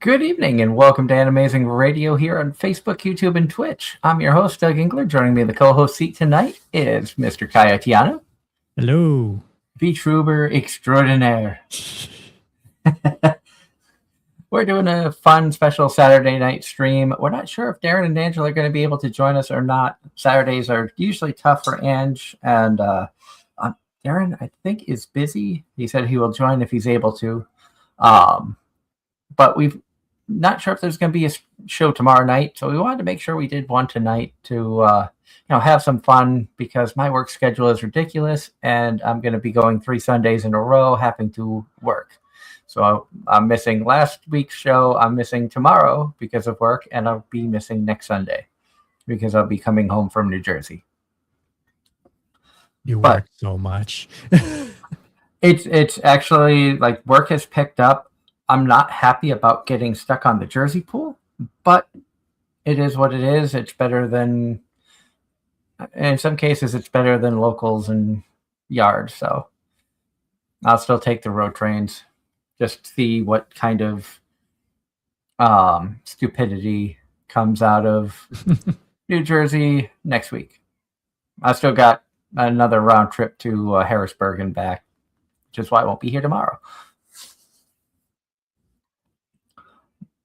Good evening and welcome to Anime-Zing Radio here on Facebook, YouTube, and Twitch. I'm your host, Doug Engler. Joining me in the co-host seat tonight is Mr. Kayatiano, Hello. VTuber extraordinaire. We're doing a fun special Saturday night stream. We're not sure if Darren and Angela are going to be able to join us or not. Saturdays are usually tough for Ange, and Darren, I think, is busy. He said he will join if he's able to. But we've not sure if there's going to be a show tomorrow night, so we wanted to make sure we did one tonight to have some fun, because my work schedule is ridiculous and I'm going to be going 3 Sundays in a row having to work. So I'm missing last week's show, I'm missing tomorrow because of work, and I'll be missing next Sunday because I'll be coming home from New Jersey. You work so much. It's actually like work has picked up. I'm not happy about getting stuck on the Jersey pool, but it is what it is. It's better than, in some cases, it's better than locals and yards. So I'll still take the road trains, just see what kind of stupidity comes out of New Jersey next week. I still got another round trip to Harrisburg and back, which is why I won't be here tomorrow.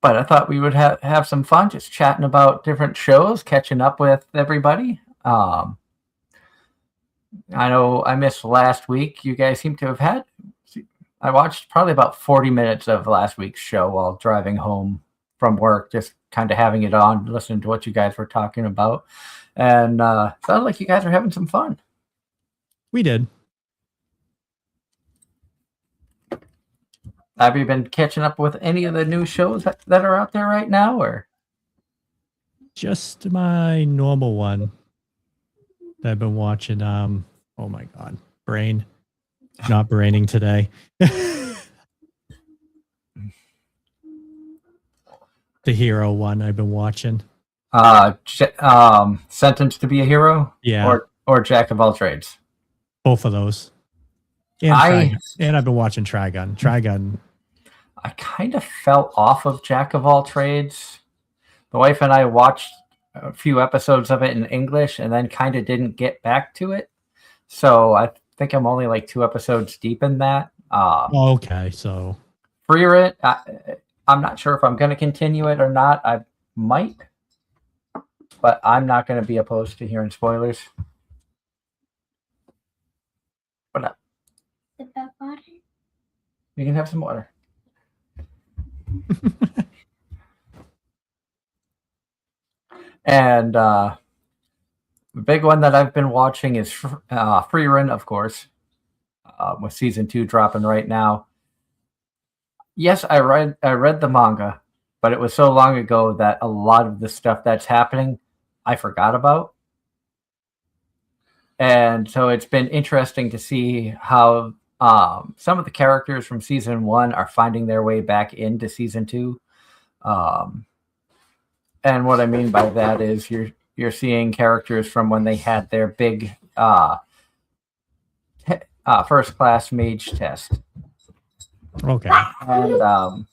But I thought we would have some fun just chatting about different shows, catching up with everybody. I know I missed last week. You guys seem to have had... I watched probably about 40 minutes of last week's show while driving home from work, just kind of having it on, listening to what you guys were talking about. And sounded like you guys are having some fun. We did. Have you been catching up with any of the new shows that are out there right now, or just my normal one that I've been watching? Oh my god, brain not braining today. The hero one I've been watching. Sentenced to be a Hero, yeah, or Jack of All Trades. Both of those. And I've been watching Trigun. I kind of fell off of Jack of All Trades. The wife and I watched a few episodes of it in English and then kind of didn't get back to it. So I think I'm only like 2 episodes deep in that. Okay, so Free It. I'm not sure if I'm going to continue it or not. I might, but I'm not going to be opposed to hearing spoilers. What up? Water? You can have some water. And the big one that I've been watching is Free Run, of course, with season 2 dropping right now. Yes, I read the manga, but it was so long ago that a lot of the stuff that's happening I forgot about. And so it's been interesting to see how some of the characters from season 1 are finding their way back into season 2. And what I mean by that is you're seeing characters from when they had their big first class mage test. Okay. And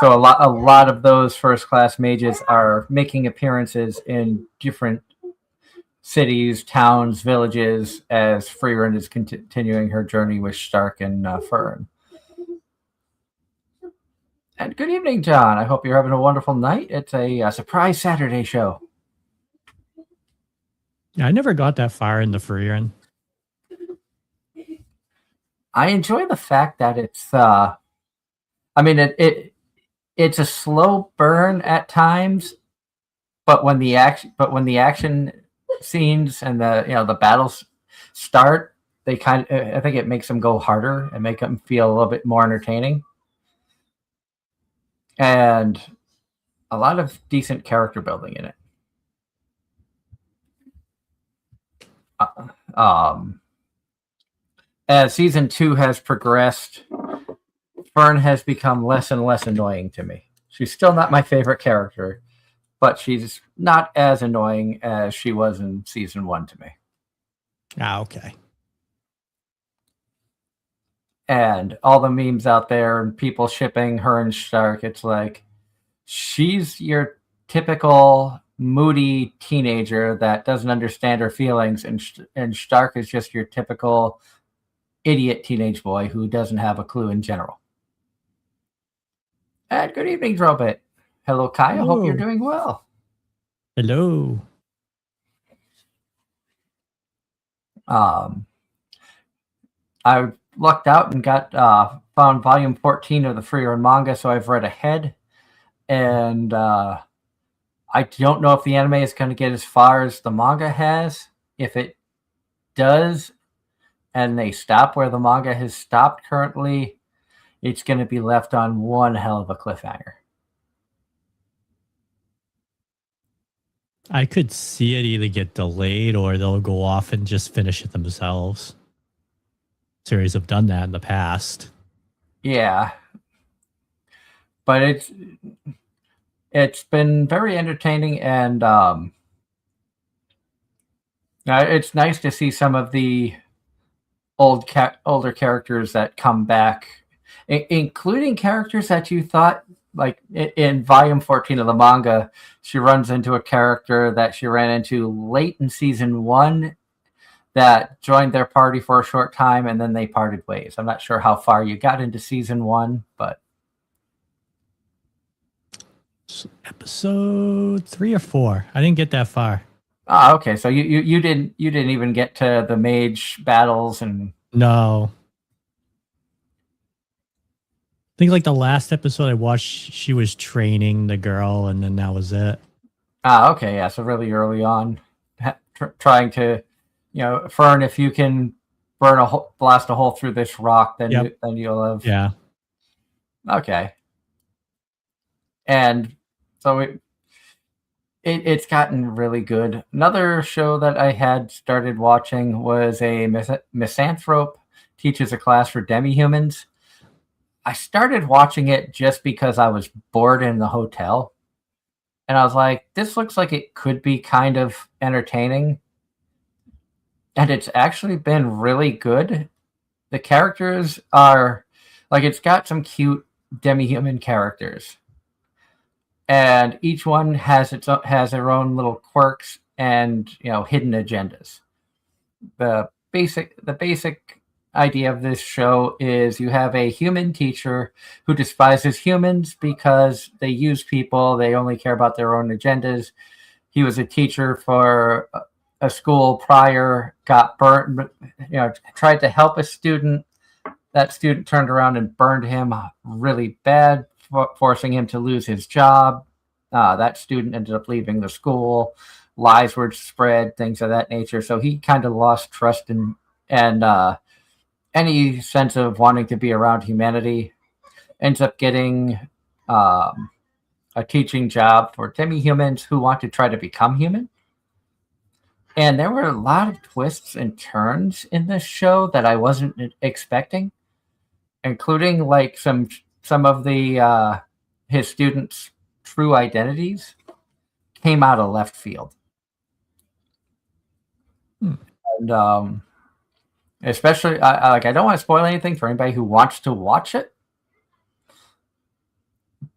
so a lot of those first class mages are making appearances in different cities, towns, villages, as Freerun is continuing her journey with Stark and Fern. And good evening, John. I hope you're having a wonderful night. It's a surprise Saturday show. Yeah, I never got that far in the Freerun. I enjoy the fact that it's it's a slow burn at times, but when the action scenes and the battles start, I think it makes them go harder and make them feel a little bit more entertaining. And a lot of decent character building in it. As season 2 has progressed, Fern has become less and less annoying to me. She's still not my favorite character, but she's not as annoying as she was in season 1 to me. Ah, okay. and all the memes out there and people shipping her and Stark. It's like she's your typical moody teenager that doesn't understand her feelings, and Stark is just your typical idiot teenage boy who doesn't have a clue in general. And good evening, Drobit. Hello, Kai. I hope you're Hello. doing well. Hello. I lucked out and got found volume 14 of the Freerun manga, so I've read ahead. And I don't know if the anime is going to get as far as the manga has. If it does, and they stop where the manga has stopped currently, it's going to be left on one hell of a cliffhanger. I could see it either get delayed or they'll go off and just finish it themselves. Series have done that in the past. Yeah. But it's been very entertaining, and it's nice to see some of the older characters that come back, including characters that you thought, like in volume 14 of the manga, she runs into a character that she ran into late in season 1 that joined their party for a short time, and then they parted ways. I'm not sure how far you got into season 1, but Episode 3 or 4. I didn't get that far. oh, okay. So you didn't even get to the mage battles and No. I think like the last episode I watched, she was training the girl, and then that was it. okay, yeah. So really early on, trying to, Fern, if you can blast a hole through this rock, then Yep. then you'll have. Yeah. Okay. And so it's gotten really good. Another show that I had started watching was a misanthrope teaches a class for demi-humans. I started watching it just because I was bored in the hotel. And I was like, this looks like it could be kind of entertaining. And it's actually been really good. The characters are, like, it's got some cute demi-human characters. And each one has their own little quirks and, hidden agendas. The basic idea of this show is you have a human teacher who despises humans because they use people. They only care about their own agendas. He was a teacher for a school prior, got burnt, tried to help a student. That student turned around and burned him really bad, forcing him to lose his job. That student ended up leaving the school. Lies were spread, things of that nature. So he kind of lost trust and any sense of wanting to be around humanity. Ends up getting a teaching job for demi-humans who want to try to become human. And there were a lot of twists and turns in this show that I wasn't expecting, including like some of the his students' true identities came out of left field. And especially, I don't want to spoil anything for anybody who wants to watch it,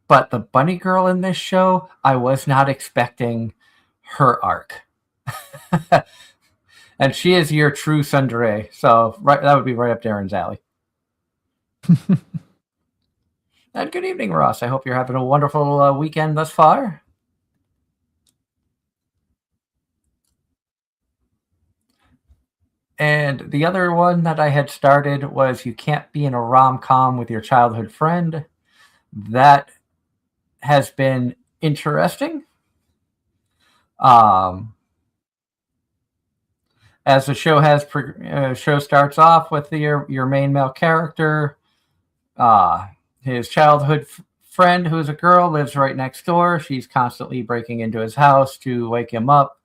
but the bunny girl in this show, I was not expecting her arc. And she is your true tsundere, so that would be right up Darren's alley. And good evening, Ross. I hope you're having a wonderful weekend thus far. And the other one that I had started was You Can't Be in a Rom-Com with Your Childhood Friend. That has been interesting. As the show show starts off with your main male character, his childhood friend, who's a girl, lives right next door. She's constantly breaking into his house to wake him up.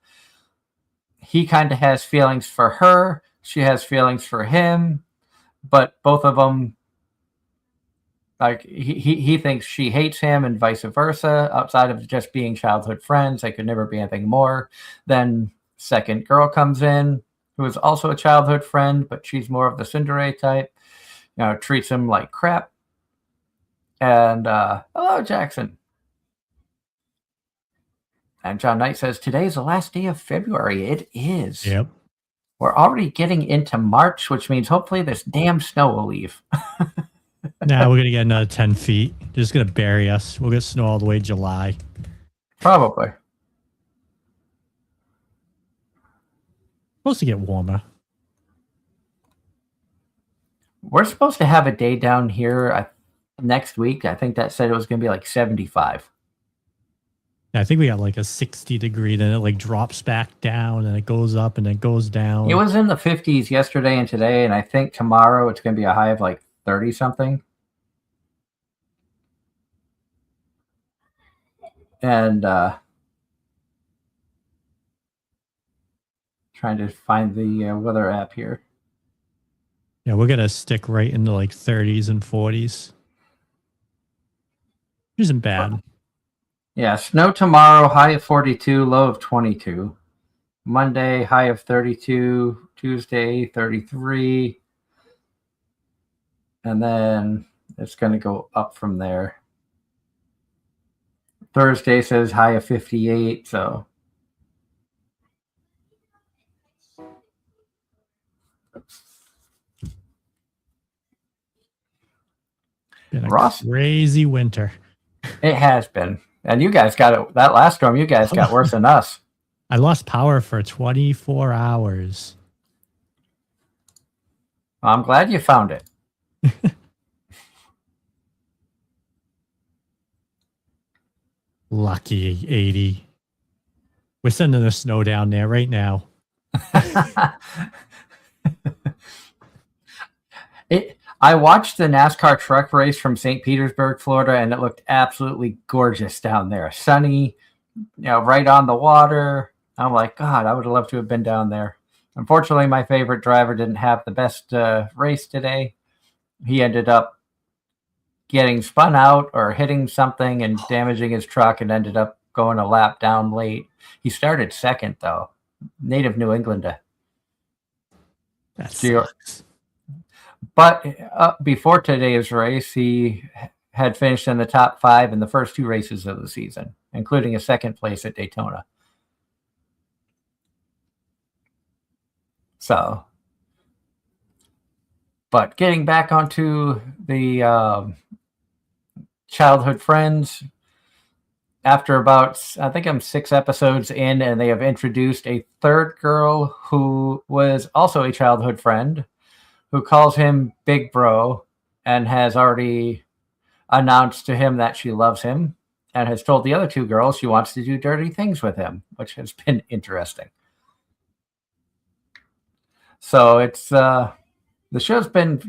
He kind of has feelings for her. She has feelings for him, but both of them, like, he thinks she hates him and vice versa. Outside of just being childhood friends, they could never be anything more. Then second girl comes in, who is also a childhood friend, but she's more of the tsundere type. treats him like crap. And hello, Jackson. And John Knight says, today's the last day of February. It is. Yep. We're already getting into March, which means hopefully this damn snow will leave. Now we're going to get another 10 feet. They're just going to bury us. We'll get snow all the way July. Probably. Supposed to get warmer. We're supposed to have a day down here next week. I think that said it was going to be like 75. Yeah, I think we got like a 60-degree, then it like drops back down and it goes up and it goes down. It was in the 50s yesterday and today, and I think tomorrow it's going to be a high of like 30 something. And trying to find the weather app here. Yeah, we're going to stick right into like 30s and 40s. Which isn't bad. Yeah, snow tomorrow, high of 42, low of 22. Monday, high of 32. Tuesday, 33. And then it's going to go up from there. Thursday says high of 58, so. Been a Ross, crazy winter. It has been. And you guys got it. That last storm, you guys got worse than us. I lost power for 24 hours. Well, I'm glad you found it. Lucky 80. We're sending the snow down there right now. I watched the NASCAR truck race from St. Petersburg, Florida, and it looked absolutely gorgeous down there. Sunny, right on the water. I'm like, God, I would have loved to have been down there. Unfortunately, my favorite driver didn't have the best race today. He ended up getting spun out or hitting something and damaging his truck and ended up going a lap down late. He started second, though. Native New Englander. That sucks. But before today's race, he had finished in the top 5 in the first 2 races of the season, including a second place at Daytona. So, but getting back onto the childhood friends, after about, I think I'm 6 episodes in, and they have introduced a third girl who was also a childhood friend, who calls him Big Bro and has already announced to him that she loves him and has told the other 2 girls she wants to do dirty things with him, which has been interesting. So it's the show's been,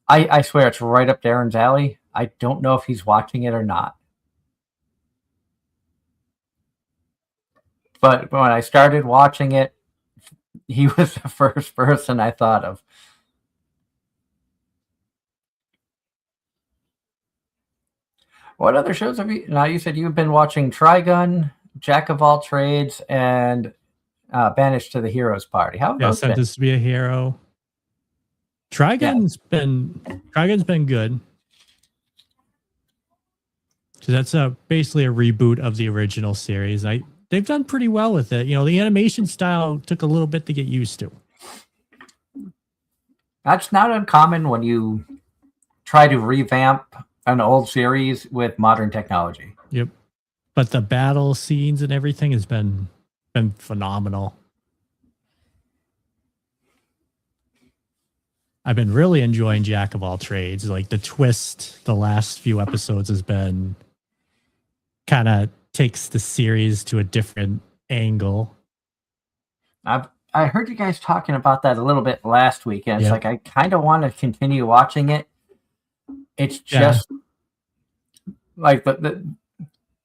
I swear it's right up Darren's alley. I don't know if he's watching it or not. But when I started watching it, he was the first person I thought of. What other shows have you? Now, you said you've been watching Trigun, Jack of All Trades, and Banished to the Heroes Party. How have those been? Sent to be a hero. Trigun's been good. Because that's basically a reboot of the original series. They've done pretty well with it. The animation style took a little bit to get used to. That's not uncommon when you try to revamp an old series with modern technology. Yep. But the battle scenes and everything has been phenomenal. I've been really enjoying Jack of All Trades. Like the twist the last few episodes has been kind of takes the series to a different angle. I heard you guys talking about that a little bit last week, and it's like I kind of want to continue watching it. It's just like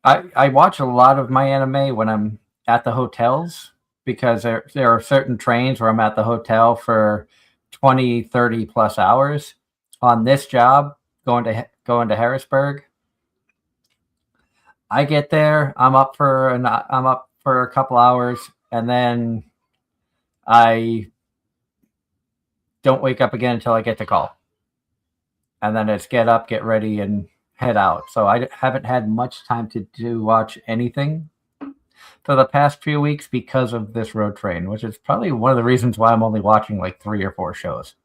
I watch a lot of my anime when I'm at the hotels, because there are certain trains where I'm at the hotel for 20, 30 plus hours. On this job, going to Harrisburg, I get there, I'm up for a couple hours, and then I don't wake up again until I get the call. And then it's get up, get ready, and head out. So I haven't had much time to watch anything for the past few weeks because of this road train, which is probably one of the reasons why I'm only watching like 3 or 4 shows.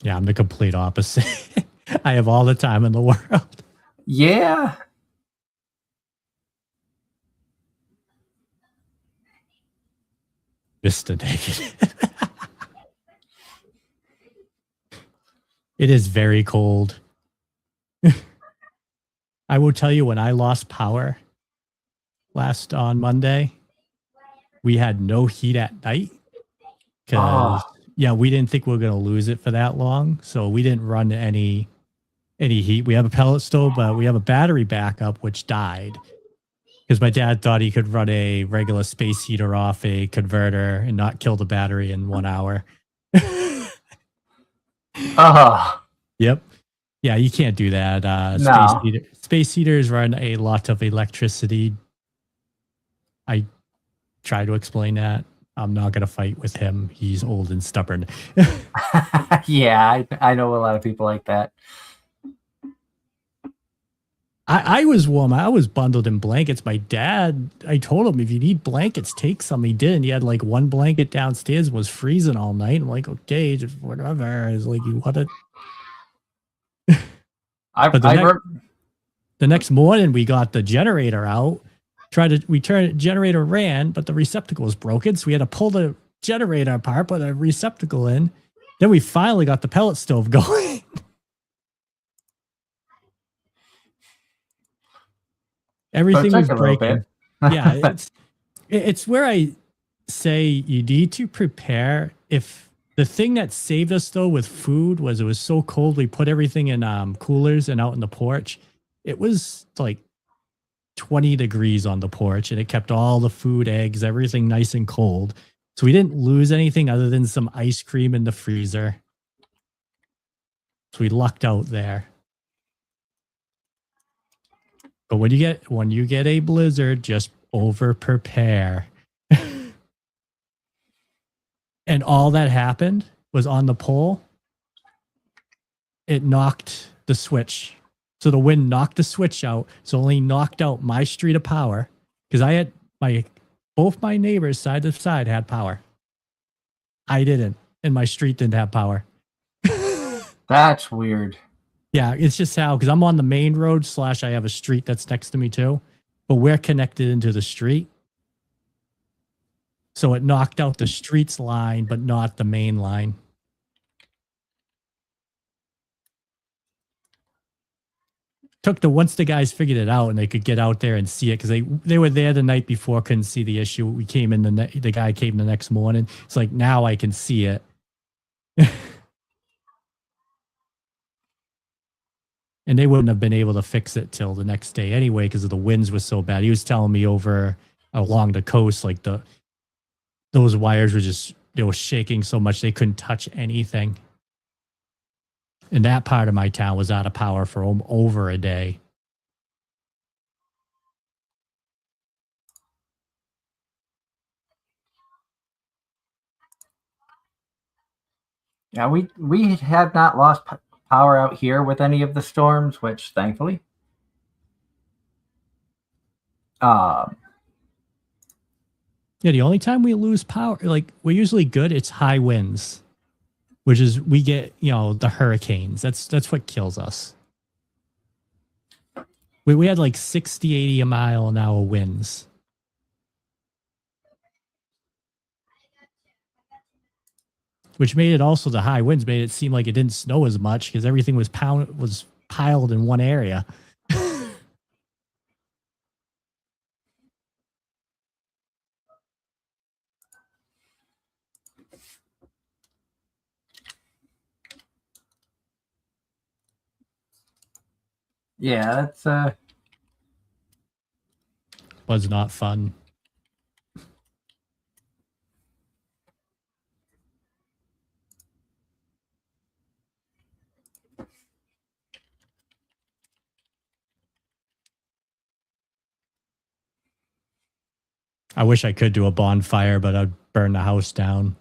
Yeah, I'm the complete opposite. I have all the time in the world. Yeah. Mr. Negative. It is very cold. I will tell you, when I lost power last on Monday, we had no heat at night because we didn't think we were going to lose it for that long. So we didn't run any heat. We have a pellet stove, but we have a battery backup, which died because my dad thought he could run a regular space heater off a converter and not kill the battery in 1 hour. Yep. Yeah, you can't do that. No. Space heaters run a lot of electricity. I try to explain that. I'm not going to fight with him. He's old and stubborn. Yeah, I know a lot of people like that. I was warm. I was bundled in blankets. My dad, I told him, if you need blankets, take some. He did. And he had like one blanket downstairs and was freezing all night. I'm like, okay, just whatever. I was like, you want it? The next morning, we got the generator out. Generator ran, but the receptacle was broken. So we had to pull the generator apart, put a receptacle in. Then we finally got the pellet stove going. Everything was breaking. Yeah, it's where I say you need to prepare. If the thing that saved us though with food was it was so cold, we put everything in coolers and out in the porch. It was like 20 degrees on the porch, and it kept all the food, eggs, everything nice and cold. So we didn't lose anything other than some ice cream in the freezer. So we lucked out there. But when you get a blizzard, just over prepare. And all that happened was on the pole. It knocked the switch. So the wind knocked the switch out. So only knocked out my street of power because I had both my neighbors side to side had power. I didn't, and my street didn't have power. That's weird. Yeah, it's just how, because I'm on the main road / I have a street that's next to me too, but we're connected into the street. So it knocked out the street's line, but not the main line. Once the guys figured it out and they could get out there and see it, because they were there the night before, couldn't see the issue. We came in, the guy came the next morning. It's like, now I can see it. And they wouldn't have been able to fix it till the next day anyway, because the winds were so bad. He was telling me over along the coast, like those wires were they were shaking so much they couldn't touch anything. And that part of my town was out of power for over a day. Yeah, we have not lost power out here with any of the storms, which thankfully. Yeah, the only time we lose power, like we're usually good, it's high winds, which is we get, the hurricanes. That's what kills us. We had like 60, 80 a mile an hour winds. Which made it also, the high winds made it seem like it didn't snow as much because everything was piled in one area. Yeah, that's was not fun. I wish I could do a bonfire, but I'd burn the house down.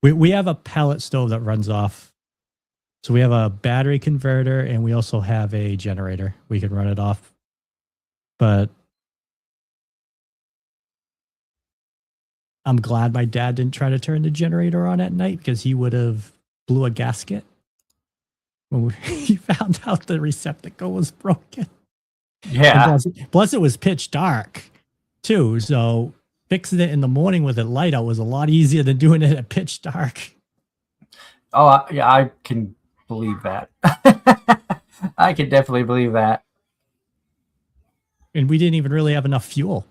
We have a pellet stove that runs off. So we have a battery converter and we also have a generator. We can run it off. But I'm glad my dad didn't try to turn the generator on at night because he would have blew a gasket when he found out the receptacle was broken. Yeah. Plus it was pitch dark too. So fixing it in the morning with it light out was a lot easier than doing it at pitch dark. Oh, yeah, I can believe that. I can definitely believe that. And we didn't even really have enough fuel.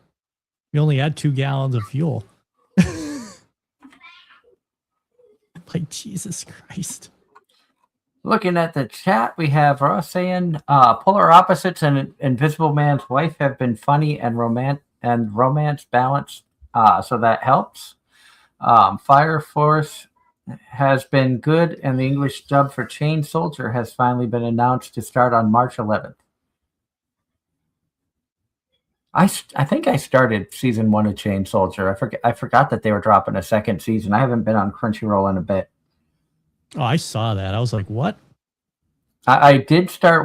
We only had 2 gallons of fuel. Like, Jesus Christ. Looking at the chat, we have Ross saying, Polar Opposites and Invisible Man's Wife have been funny and romance balanced, so that helps. Fire Force has been good, and the English dub for Chain Soldier has finally been announced to start on March 11th. I think I started season 1 of Chain Soldier. I forgot that they were dropping a second season. I haven't been on Crunchyroll in a bit. Oh, I saw that. I was like, what? I did start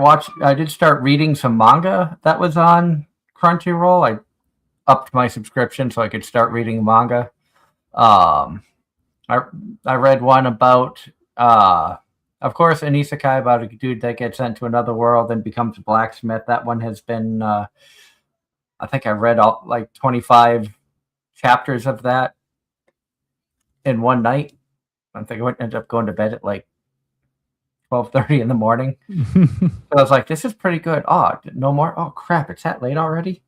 reading some manga that was on Crunchyroll. I upped my subscription so I could start reading manga. I read one about, of course, an isekai about a dude that gets sent to another world and becomes a blacksmith. That one has been, I think I read all like 25 chapters of that in one night. I think I ended up going to bed at like 12:30 in the morning. So I was like, this is pretty good. Oh, no more. Oh crap, it's that late already.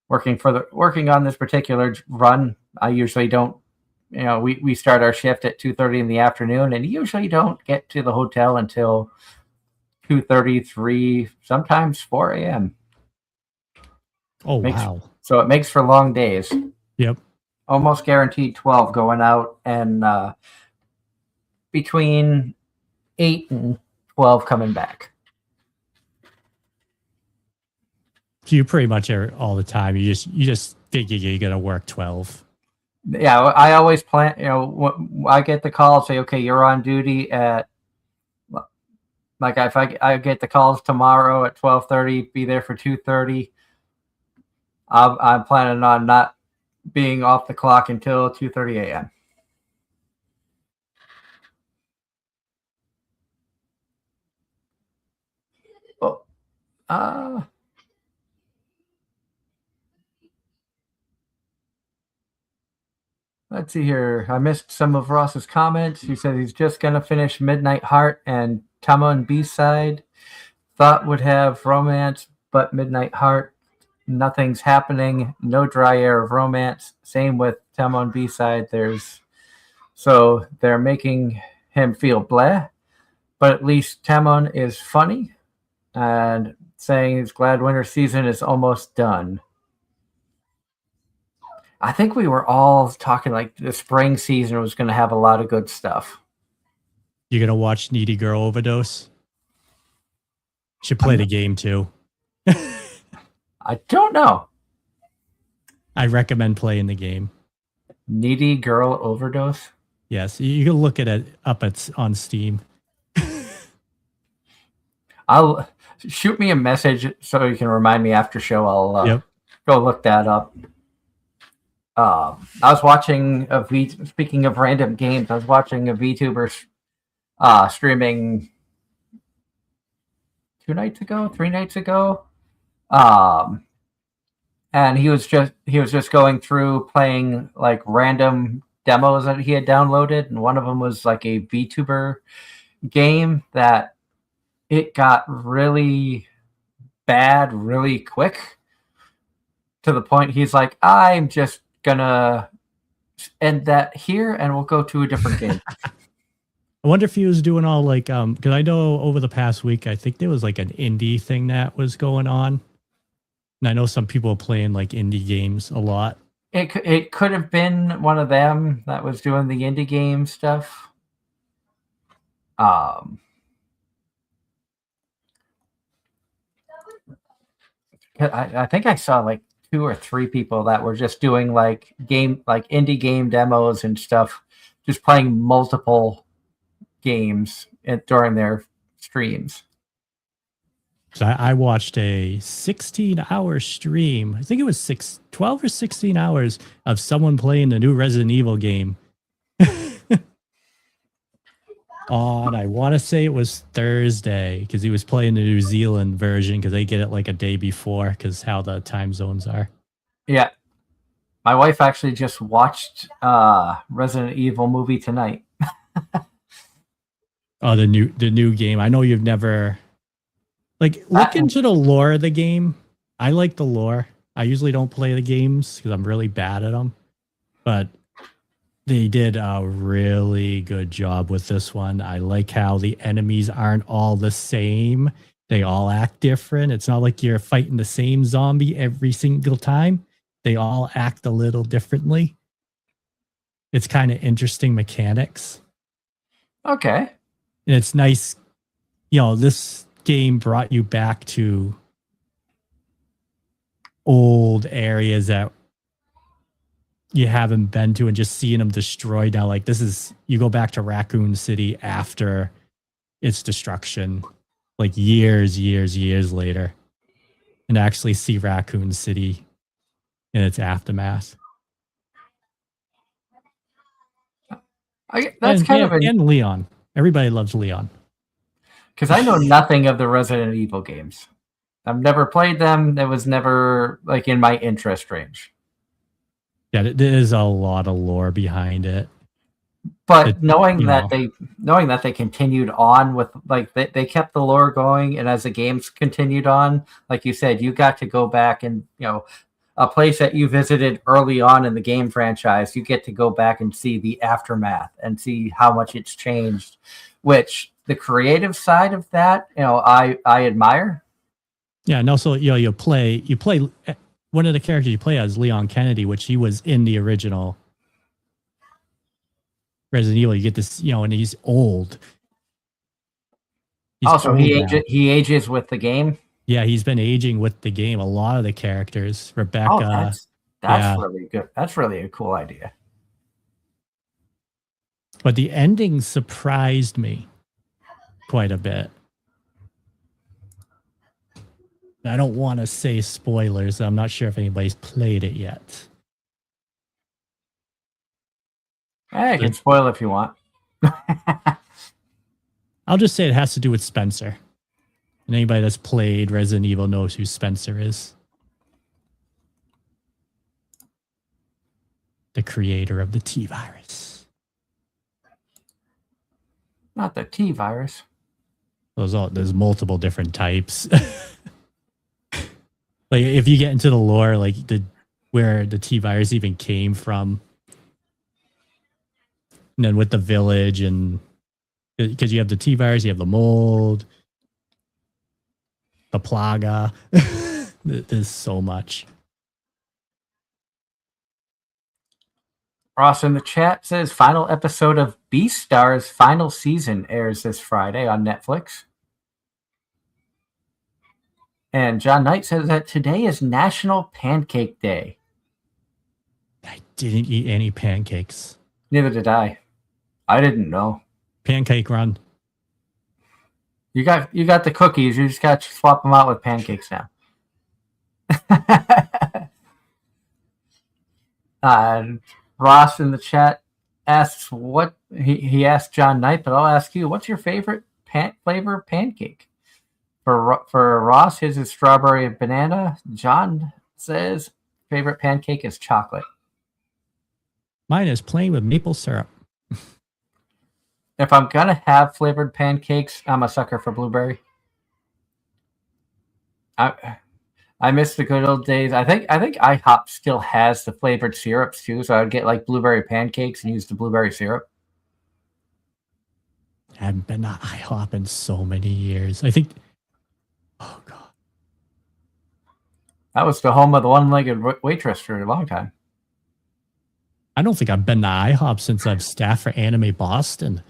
Working on this particular run, I usually don't, we start our shift at 2:30 in the afternoon and usually don't get to the hotel until 2:30, 3, sometimes 4 a.m. Oh, wow. So it makes for long days. Yep. Almost guaranteed 12 going out and between 8 and 12 coming back. So you pretty much are all the time. You just think you're going to work 12. Yeah, I always plan, I get the call, say, okay, you're on duty at, like if I get the calls tomorrow at 12:30, be there for 2:30. I'm planning on not being off the clock until 2:30 a.m. Oh, let's see here. I missed some of Ross's comments. He said he's just going to finish Midnight Heart and Tamon B-side. Thought would have romance, but Midnight Heart, nothing's happening. No dry air of romance. Same with Tamon B-side. So they're making him feel bleh, but at least Tamon is funny and saying he's glad winter season is almost done. I think we were all talking like the spring season was going to have a lot of good stuff. You're going to watch Needy Girl Overdose? Should play the game too. I don't know. I recommend playing the game. Needy Girl Overdose? Yes, you can look at it up on Steam. I'll shoot me a message so you can remind me after show. I'll go look that up. I was watching speaking of random games, I was watching a VTuber streaming 3 nights ago. And he was just going through playing like random demos that he had downloaded, and one of them was like a VTuber game that it got really bad really quick, to the point he's like, I'm just gonna end that here and we'll go to a different game. I wonder if he was doing all like because I know over the past week I think there was like an indie thing that was going on, and I know some people are playing like indie games a lot. It could have been one of them that was doing the indie game stuff. I think I saw like 2 or 3 people that were just doing like indie game demos and stuff just playing multiple games during their streams. So I watched a 16-hour stream. I think it was 12 or 16 hours of someone playing the new Resident Evil game. On, I want to say it was Thursday, because he was playing the New Zealand version, because they get it like a day before, because how the time zones are. Yeah. My wife actually just watched Resident Evil movie tonight. Oh, the new game. I know you've never look into the lore of the game. I like the lore. I usually don't play the games because I'm really bad at them, but they did a really good job with this one. I like how the enemies aren't all the same. They all act different. It's not like you're fighting the same zombie every single time. They all act a little differently. It's kind of interesting mechanics. Okay. And it's nice, this game brought you back to old areas that you haven't been to and just seeing them destroyed now. Like you go back to Raccoon City after its destruction, like years later, and actually see Raccoon City in its aftermath. And Leon. Everybody loves Leon. Because I know nothing of the Resident Evil games. I've never played them. It was never in my interest range. Yeah, there is a lot of lore behind it. But knowing that they continued on with they kept the lore going, and as the games continued on, like you said, you got to go back and a place that you visited early on in the game franchise, you get to go back and see the aftermath and see how much it's changed, which the creative side of that, I admire. Yeah, and also you play one of the characters you play as Leon Kennedy, which he was in the original Resident Evil. You get this, and he's old. Also, he ages with the game. Yeah, he's been aging with the game. A lot of the characters, Rebecca. That's really good. That's really a cool idea. But the ending surprised me quite a bit. I don't want to say spoilers. I'm not sure if anybody's played it yet. I can spoil if you want. I'll just say it has to do with Spencer. And anybody that's played Resident Evil knows who Spencer is. The creator of the T-Virus. Not the T-Virus. There's multiple different types. Like if you get into the lore, where the T-Virus even came from, and then with the village, and because you have the T-Virus, you have the mold, the plaga. There's so much. Ross in the chat says final episode of Beastar's final season airs this Friday on Netflix. And John Knight says that today is National Pancake Day. I didn't eat any pancakes. Neither did I. I didn't know. Pancake run. You got the cookies. You just got to swap them out with pancakes now. Ross in the chat asks what he asked John Knight, but I'll ask you, what's your favorite flavor pancake? For Ross, his is strawberry and banana. John says favorite pancake is chocolate. Mine is plain with maple syrup. If I'm gonna have flavored pancakes, I'm a sucker for blueberry. I miss the good old days. I think IHOP still has the flavored syrups too, so I'd get blueberry pancakes and use the blueberry syrup. I haven't been to IHOP in so many years. I think. Oh God. That was the home of the one-legged waitress for a long time. I don't think I've been to IHOP since I've staffed for Anime Boston.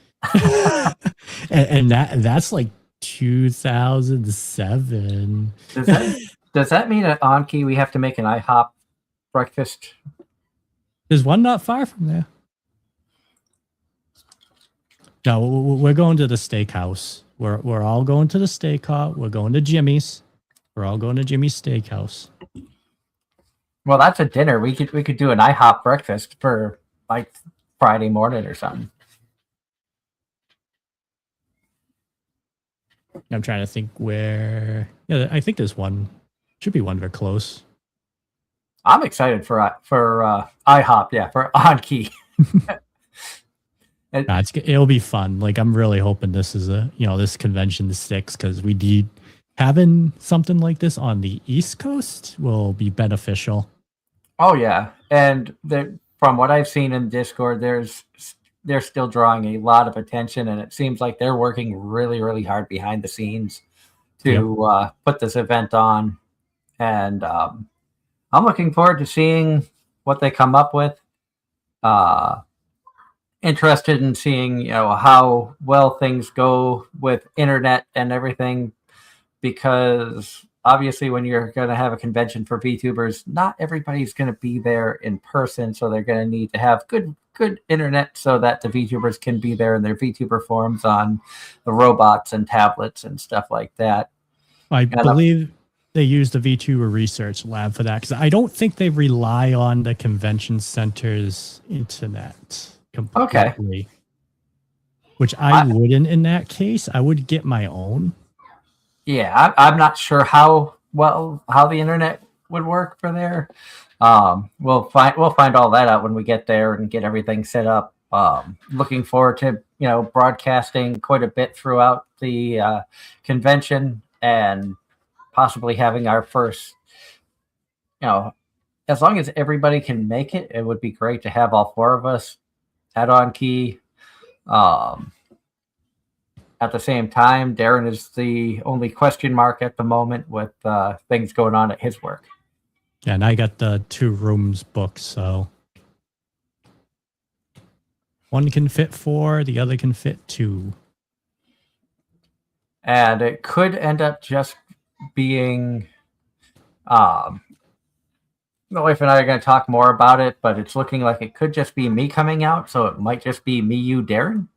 and that's like 2007. Does that mean at Anki we have to make an IHOP breakfast? There's one not far from there. No, we're going to the steakhouse. We're all going to the steakhouse. We're going to Jimmy's. We're all going to Jimmy's Steakhouse. Well, that's a dinner. We could do an IHOP breakfast for like Friday morning or something. I'm trying to think where. Yeah, I think there's one. Should be one very close. I'm excited for IHOP. Yeah, for On Key. It'll be fun. Like, I'm really hoping this is this convention sticks, because we need having something like this on the East Coast will be beneficial. Oh yeah, and from what I've seen in Discord, they're still drawing a lot of attention, and it seems like they're working really, really hard behind the scenes to put this event on. And I'm looking forward to seeing what they come up with. Interested in seeing how well things go with internet and everything, because obviously when you're going to have a convention for VTubers, not everybody's going to be there in person, so they're going to need to have good internet so that the VTubers can be there in their VTuber forums on the robots and tablets and stuff like that. I believe they use the VTuber research lab for that, because I don't think they rely on the convention center's internet completely. Okay. Which I wouldn't in that case. I would get my own. Yeah, I'm not sure how the internet would work for there. We'll find all that out when we get there and get everything set up. Looking forward to broadcasting quite a bit throughout the convention, and possibly having our first, as long as everybody can make it, it would be great to have all four of us at On Key. At the same time, Darren is the only question mark at the moment with things going on at his work. Yeah, and I got the 2 rooms booked, so one can fit 4, the other can fit 2. And it could end up just being, my wife and I are going to talk more about it, but it's looking like it could just be me coming out, so it might just be me, you, Darren.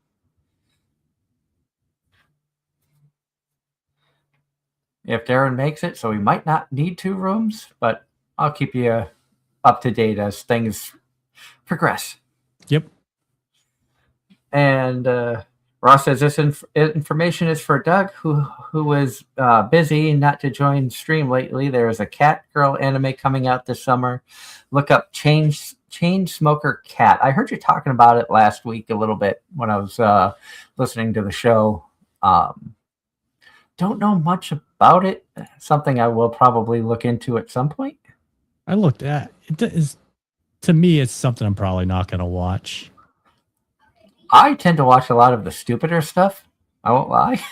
If Darren makes it, so we might not need 2 rooms, but I'll keep you up to date as things progress. Yep. And Ross says this information is for Doug, who was busy not to join stream lately. There is a cat girl anime coming out this summer. Look up Chain Smoker Cat. I heard you talking about it last week a little bit when I was listening to the show. Don't know much about it. Something I will probably look into at some point. I looked at it. To me, it's something I'm probably not going to watch. I tend to watch a lot of the stupider stuff. I won't lie.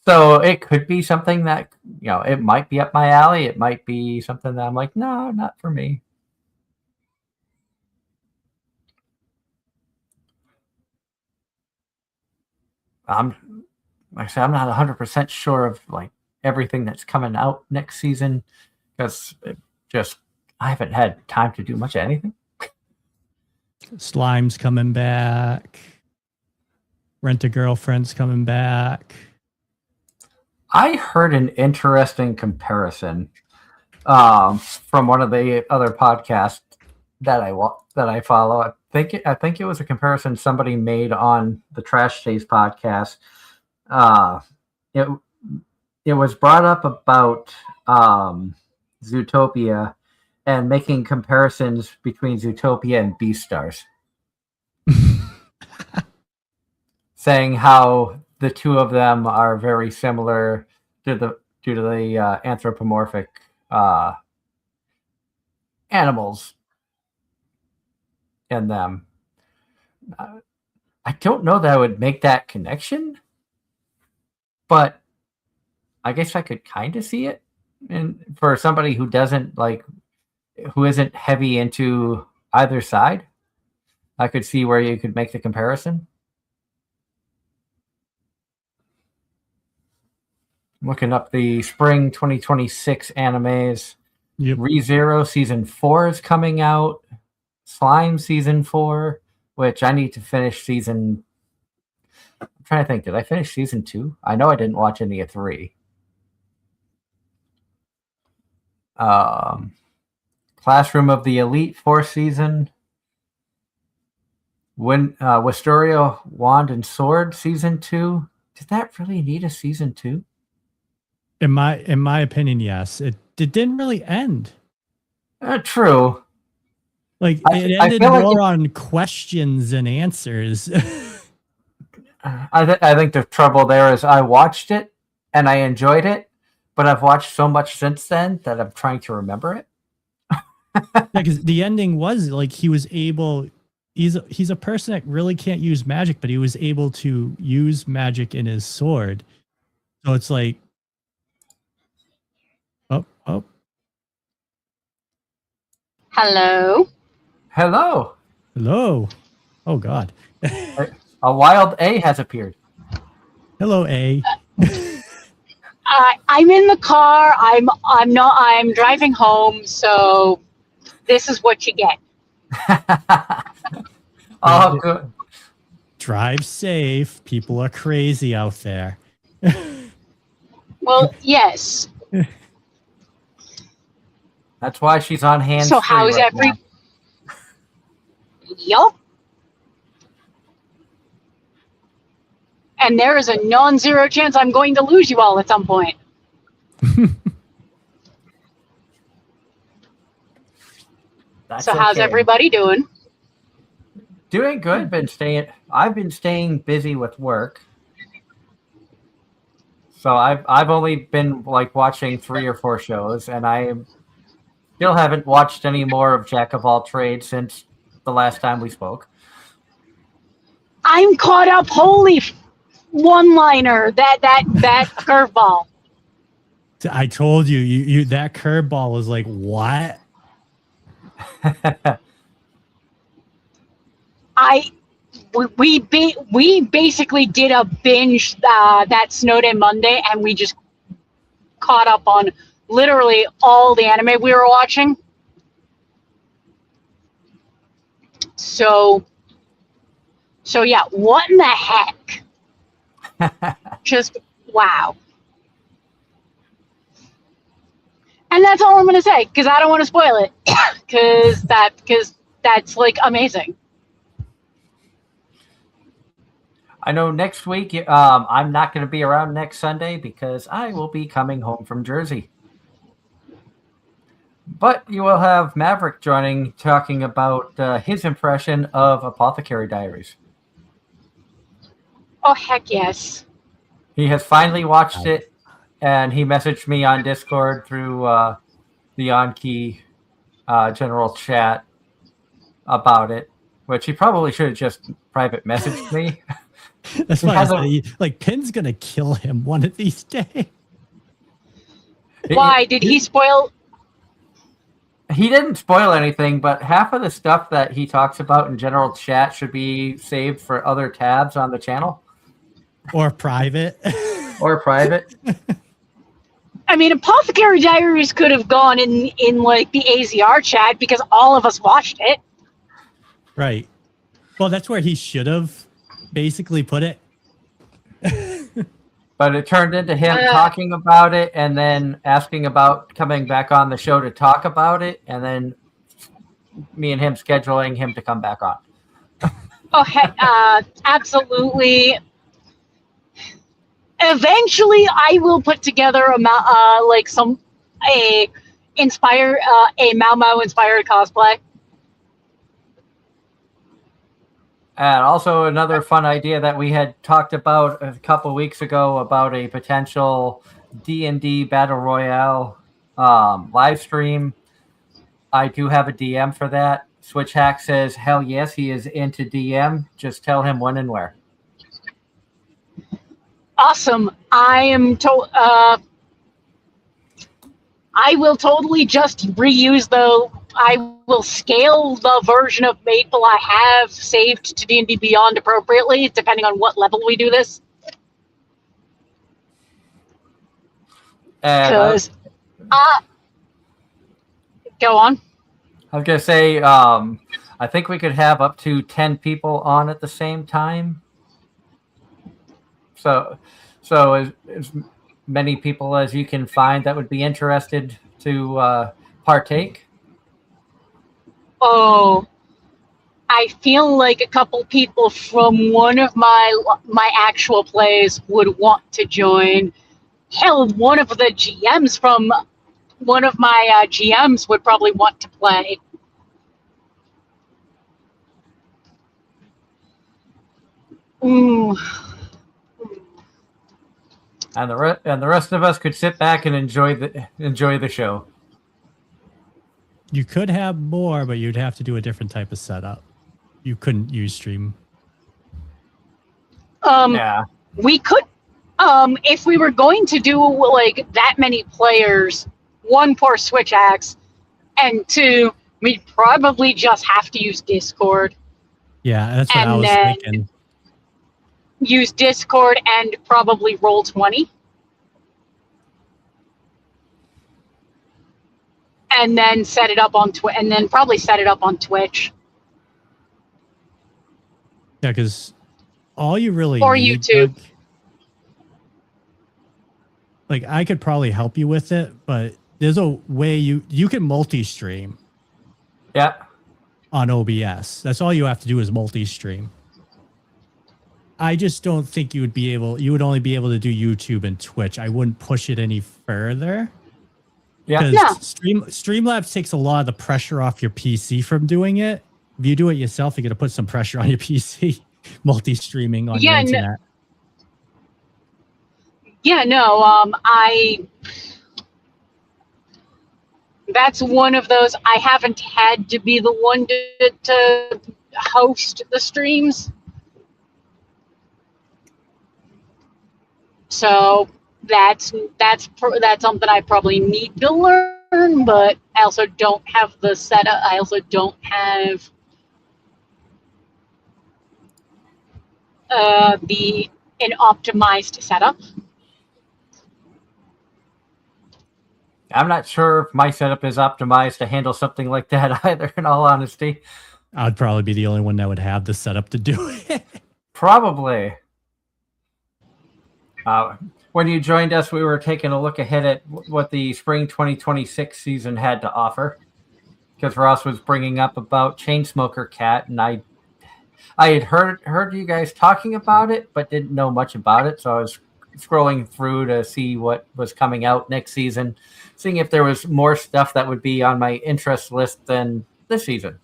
So it could be something that, it might be up my alley. It might be something that I'm like, no, not for me. Like I said, I'm not 100% sure of like everything that's coming out next season, because I haven't had time to do much of anything. Slime's coming back. Rent-A-Girlfriend's coming back. I heard an interesting comparison from one of the other podcasts that I follow. I think it was a comparison somebody made on the Trash Taste podcast. It was brought up about Zootopia and making comparisons between Zootopia and Beastars. Saying how the two of them are very similar due to the anthropomorphic animals in them. I don't know that I would make that connection, but I guess I could kind of see it. And for somebody who isn't heavy into either side, I could see where you could make the comparison. Looking up the spring 2026 animes. Yep. ReZero season 4 is coming out. Slime season 4. which I need to finish season. I'm trying to think. Did I finish season 2? I know I didn't watch any of 3. Classroom of the Elite, 4th season. Wisteria Wand and Sword, season 2. Did that really need a season 2? In my opinion, yes. It didn't really end. True. Like it ended more on questions and answers. I think the trouble there is I watched it and I enjoyed it, but I've watched so much since then that I'm trying to remember it. Yeah, because the ending was like he was able. He's a person that really can't use magic, but he was able to use magic in his sword. So it's like, oh. Hello. Oh God. A wild A has appeared. Hello, A. I'm in the car. I'm driving home, so this is what you get. Oh, good. Drive safe. People are crazy out there. Well, yes. That's why she's on hands. So how's now. Yup. And there is a non-zero chance I'm going to lose you all at some point. So how's everybody doing? Doing good. I've been staying busy with work. So I've only been like watching 3 or 4 shows, and I still haven't watched any more of Jack of All Trades since the last time we spoke. I'm caught up. Holy one-liner. That curveball. I told you that curveball is like, what? We basically did a binge that Snow Day Monday, and we just caught up on literally all the anime we were watching. So yeah, what in the heck? Just wow. And that's all I'm gonna say, because I don't want to spoil it, because that's like amazing. I know next week I'm not going to be around next Sunday because I will be coming home from Jersey. But you will have Maverick joining, talking about his impression of Apothecary Diaries. Oh, heck yes. He has finally watched it, and he messaged me on Discord through the On-Key general chat about it, which he probably should have just private messaged me. That's why I said, like, Pin's going to kill him one of these days. Why? Did he spoil... He didn't spoil anything, but half of the stuff that he talks about in general chat should be saved for other tabs on the channel. Or private. Or private. I mean, Apothecary Diaries could have gone in like the AZR chat because all of us watched it. Right. Well, that's where he should have basically put it. But it turned into him talking about it and then asking about coming back on the show to talk about it, and then me and him scheduling him to come back on. Oh, absolutely. Eventually, I will put together a Mau Mau inspired cosplay. And also another fun idea that we had talked about a couple weeks ago about a potential D&D Battle Royale live stream. I do have a DM for that. Switch Hack says, hell yes, he is into DM. Just tell him when and where. Awesome. I will totally just reuse I will scale the version of Maple I have saved to D&D Beyond appropriately, depending on what level we do this. Because, go on. I was going to say, I think we could have up to 10 people on at the same time. So as many people as you can find that would be interested to partake. Oh, I feel like a couple people from one of my actual plays would want to join. Hell, one of the GMs from one of my GMs would probably want to play. Ooh. And the rest of us could sit back and enjoy the show. You could have more, but you'd have to do a different type of setup. You couldn't use stream. Yeah. We could, if we were going to do like that many players, one, poor Switch Axe, and two, we'd probably just have to use Discord. Yeah, that's what I was thinking. Use Discord and probably Roll20. And then set it up on probably set it up on Twitch. Yeah, because all you really or need, YouTube. Like I could probably help you with it, but there's a way you can multi-stream. Yeah. On OBS. That's all you have to do is multi-stream. I just don't think you would only be able to do YouTube and Twitch. I wouldn't push it any further. Yeah. Because Streamlabs takes a lot of the pressure off your PC from doing it. If you do it yourself, you're going to put some pressure on your PC, multi-streaming on your internet. That's one of those. I haven't had to be the one to host the streams. So that's something I probably need to learn, but I also don't have the setup. I also don't have an optimized setup. I'm not sure if my setup is optimized to handle something like that either, in all honesty. I'd probably be the only one that would have the setup to do it. Probably. When you joined us, we were taking a look ahead at what the spring 2026 season had to offer. Because Ross was bringing up about Chainsmoker Cat, and I had heard you guys talking about it, but didn't know much about it. So I was scrolling through to see what was coming out next season, seeing if there was more stuff that would be on my interest list than this season.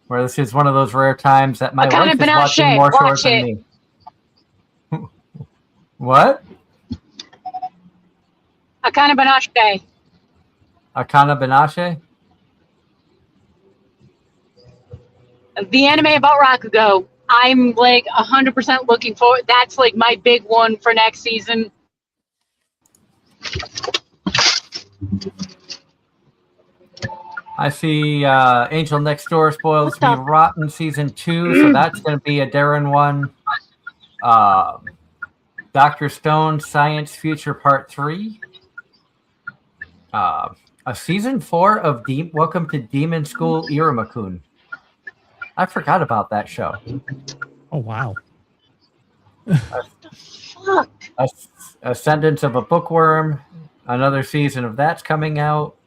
Where this is one of those rare times that my wife is watching more shows than me. What? Akana Banache. Akana Banache? The anime about Rakugo. I'm like 100% looking forward. That's like my big one for next season. I see Angel Next Door spoils me rotten season 2, so that's going to be a Darren one. Dr. Stone Science Future Part 3. A season 4 of Welcome to Demon School Iruma-kun. I forgot about that show. Oh, wow. Fuck. Ascendance of a Bookworm. Another season of that's coming out.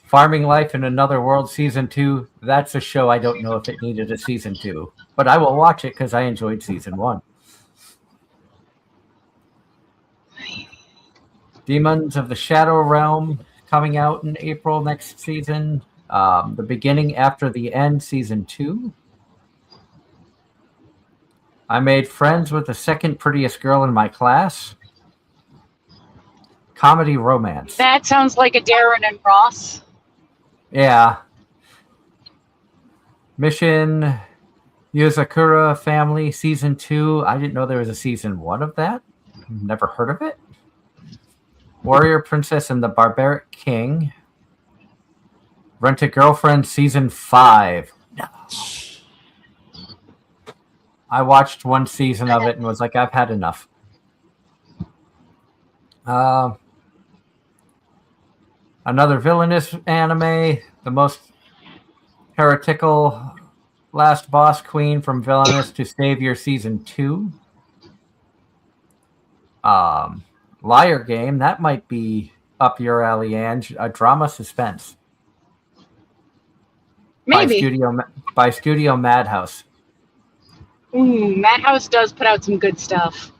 Farming Life in Another World Season 2. That's a show I don't know if it needed a Season 2. But I will watch it because I enjoyed Season 1. Demons of the Shadow Realm coming out in April next season. The Beginning After the End Season 2. I made friends with the second prettiest girl in my class. Comedy romance. That sounds like a Darren and Ross. Yeah. Mission Yuzakura Family Season 2. I didn't know there was a Season 1 of that. Never heard of it. Warrior Princess and the Barbaric King. Rent a Girlfriend Season 5. No. I watched one season of it and was like, I've had enough. Another villainous anime, the most heretical last boss queen from Villainous to Savior Season 2. Liar Game, that might be up your alley, Ange. A drama suspense. Maybe. By Studio Madhouse. Madhouse does put out some good stuff.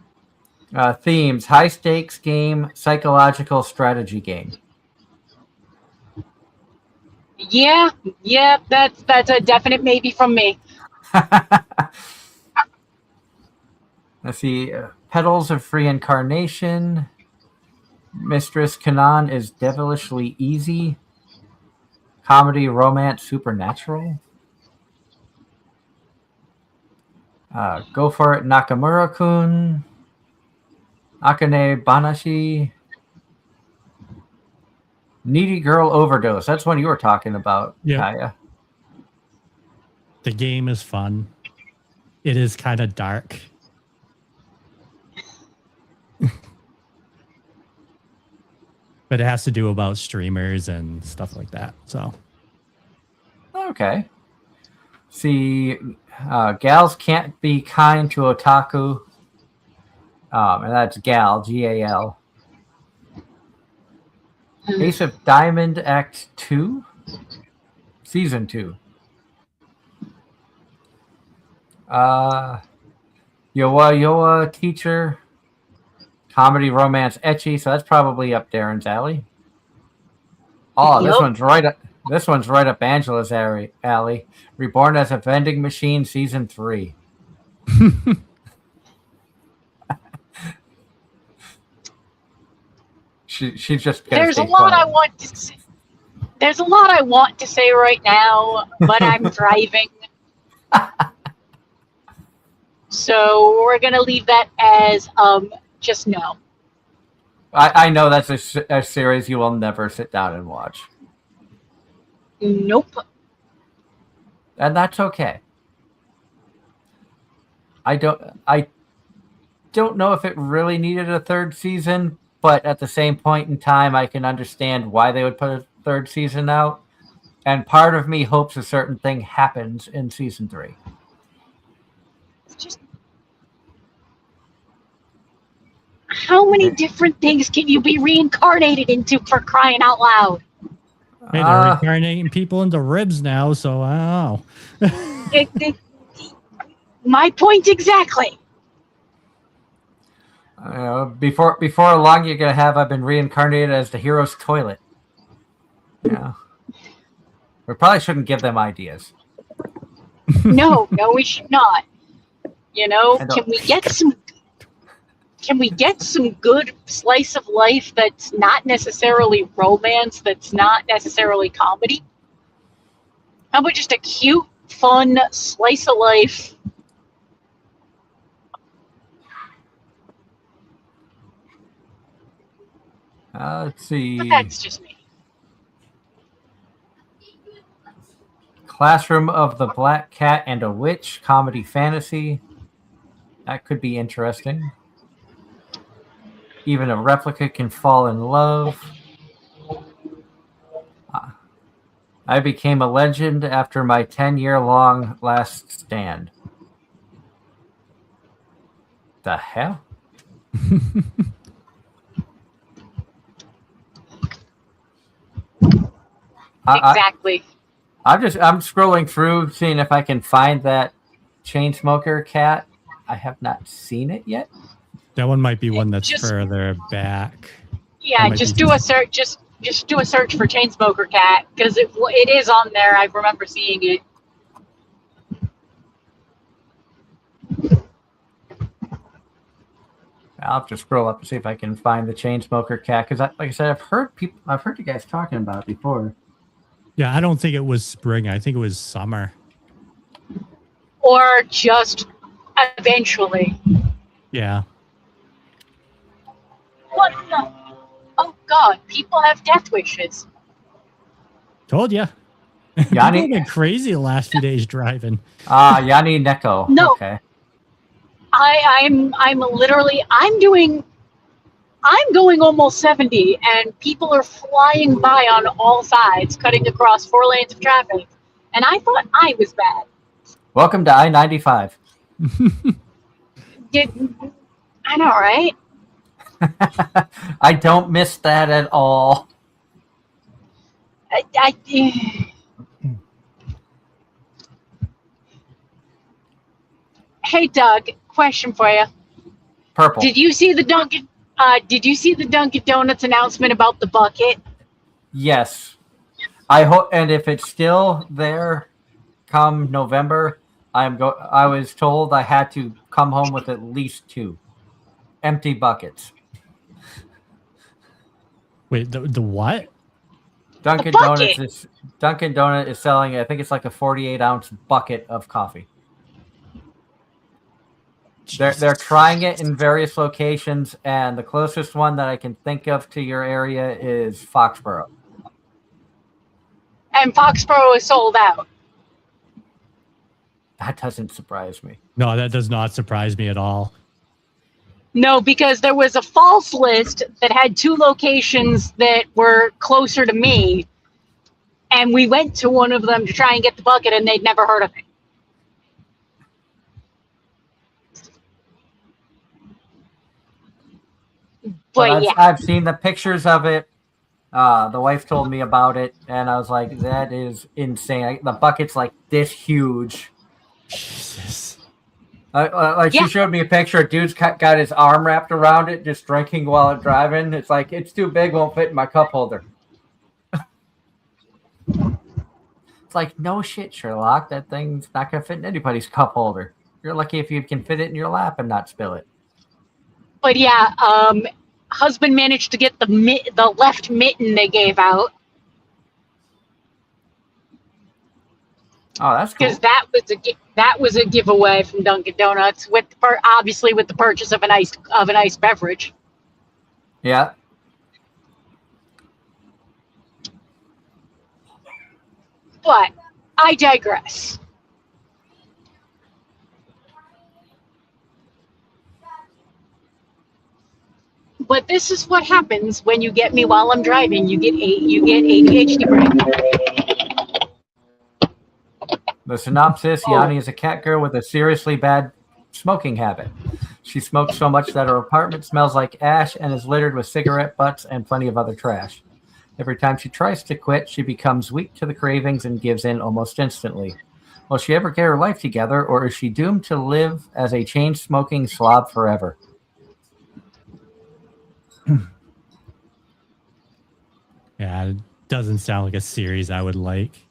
Themes: high stakes game, psychological strategy game. Yeah, that's a definite maybe from me. Let's see. Petals of Reincarnation. Mistress Kanan is devilishly easy. Comedy, romance, supernatural. Go for it, Nakamura-kun. Akane Banashi. Needy Girl Overdose. That's one you were talking about, Kaya. The game is fun. It is kind of dark. But it has to do about streamers and stuff like that. So, okay. See, Gals Can't Be Kind to Otaku. And that's Gal, G-A-L. Ace of Diamond Act 2? Season 2. Yoa Yoa Teacher. Comedy, romance, ecchi. So that's probably up Darren's alley. Oh, yep. This one's right up Angela's alley. Reborn as a Vending Machine, Season 3. She's just. There's a lot I want to say. There's a lot I want to say right now, but I'm driving. So we're gonna leave that as just no. I know that's a series you will never sit down and watch. Nope. And that's okay. I don't know if it really needed a third season, but at the same point in time, I can understand why they would put a third season out. And part of me hopes a certain thing happens in season 3. It's just, how many different things can you be reincarnated into, for crying out loud? Hey, they're reincarnating people into ribs now, so I don't know. My point exactly. Before long, you're gonna have I've been reincarnated as the hero's toilet. Yeah, we probably shouldn't give them ideas. No, we should not. Can we get some good slice of life that's not necessarily romance, that's not necessarily comedy? How about just a cute, fun slice of life? Let's see. But that's just me. Classroom of the Black Cat and a Witch, comedy fantasy. That could be interesting. Even a replica can fall in love. I became a legend after my 10-year-long last stand. The hell? Exactly. I'm scrolling through, seeing if I can find that Chainsmoker cat. I have not seen it yet. That one might be one that's further back. Yeah, just do a search. Just do a search for Chainsmoker cat, because it is on there. I remember seeing it. I'll have to scroll up and see if I can find the Chainsmoker cat, because, like I said, I've heard you guys talking about it before. Yeah, I don't think it was spring. I think it was summer. Or just eventually. Yeah. What the? Oh God! People have death wishes. Told ya. Yanni, people been crazy the last few days driving. Yanni Neko. No. Okay. I'm doing I'm going almost 70, and people are flying by on all sides, cutting across 4 lanes of traffic. And I thought I was bad. Welcome to I-95. I know, right? I don't miss that at all. Hey, Doug, question for you. Purple. Did you see the Dunkin' Donuts announcement about the bucket? Yes. I hope, and if it's still there come November, I was told I had to come home with at least 2 empty buckets. Wait, the what? Dunkin' Donut is selling, I think it's like a 48-ounce bucket of coffee. They're trying it in various locations, and the closest one that I can think of to your area is Foxborough. And Foxborough is sold out. That doesn't surprise me. No, that does not surprise me at all. No, because there was a false list that had 2 locations that were closer to me, and we went to one of them to try and get the bucket, and they'd never heard of it. But I've seen the pictures of it. The wife told me about it, and I was like, that is insane. The bucket's like this huge. Jesus. She showed me a picture. A dude's got his arm wrapped around it, just drinking while driving. It's like, it's too big, won't fit in my cup holder. It's like, no shit, Sherlock. That thing's not going to fit in anybody's cup holder. You're lucky if you can fit it in your lap and not spill it. But yeah, husband managed to get the left mitten they gave out. Oh, that's cool. Because that was a giveaway from Dunkin' Donuts obviously with the purchase of an iced beverage. Yeah. But I digress. But this is what happens when you get me while I'm driving. You get ADHD brain. The synopsis: Yanni is a cat girl with a seriously bad smoking habit. She smokes so much that her apartment smells like ash and is littered with cigarette butts and plenty of other trash. Every time she tries to quit, she becomes weak to the cravings and gives in almost instantly. Will she ever get her life together, or is she doomed to live as a chain-smoking slob forever? Yeah, it doesn't sound like a series I would like.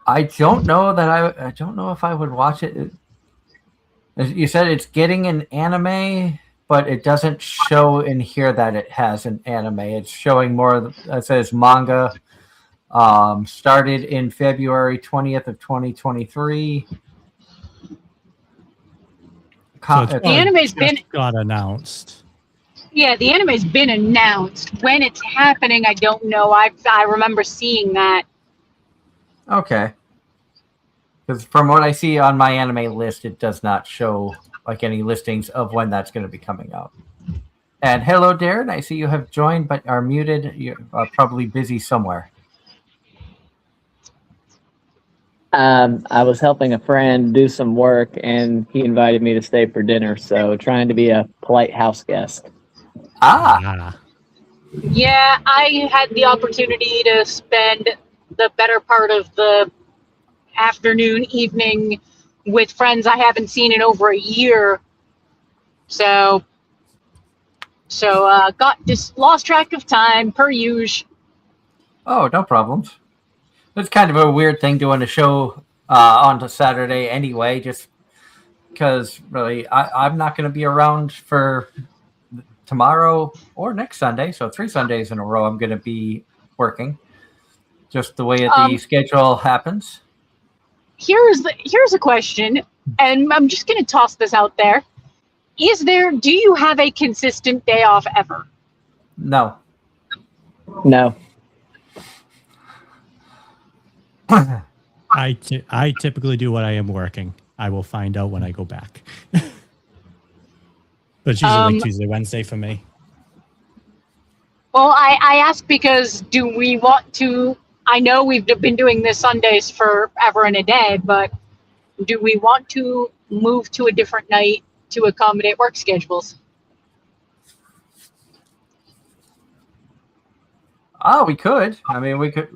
I don't know if I would watch it. You said it's getting an anime, but it doesn't show in here that it has an anime. It's showing more. It says manga. Started in February 20th of 2023. So the anime's got announced. Yeah, the anime's been announced. When it's happening, I don't know. I remember seeing that. Okay. Because from what I see on my anime list, it does not show like any listings of when that's going to be coming out. And hello, Darren. I see you have joined but are muted. You're probably busy somewhere. I was helping a friend do some work, and he invited me to stay for dinner. So trying to be a polite house guest. Yeah, I had the opportunity to spend the better part of the afternoon, evening with friends I haven't seen in over a year. So got just lost track of time per usual. Oh, no problems. It's kind of a weird thing doing a show on a Saturday anyway, just because really I'm not going to be around for tomorrow or next Sunday. So 3 Sundays in a row I'm going to be working. Just the way the schedule happens. Here's a question, and I'm just going to toss this out there. Do you have a consistent day off ever? No. No. I typically do what I am working. I will find out when I go back. But it's usually like Tuesday, Wednesday for me. Well, I ask because do we want to? I know we've been doing this Sundays forever and a day, but do we want to move to a different night to accommodate work schedules? Oh, we could. I mean, we could.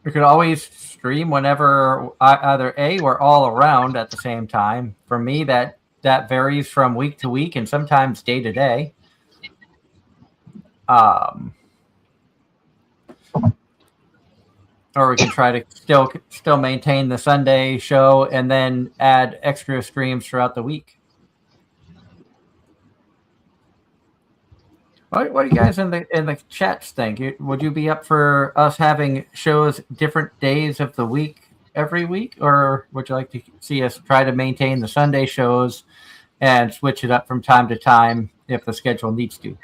We could always stream whenever either we're all around at the same time. For me, that varies from week to week and sometimes day to day. Or we can try to still maintain the Sunday show and then add extra streams throughout the week. What do you guys in the chats think? Would you be up for us having shows different days of the week every week, or would you like to see us try to maintain the Sunday shows and switch it up from time to time if the schedule needs to?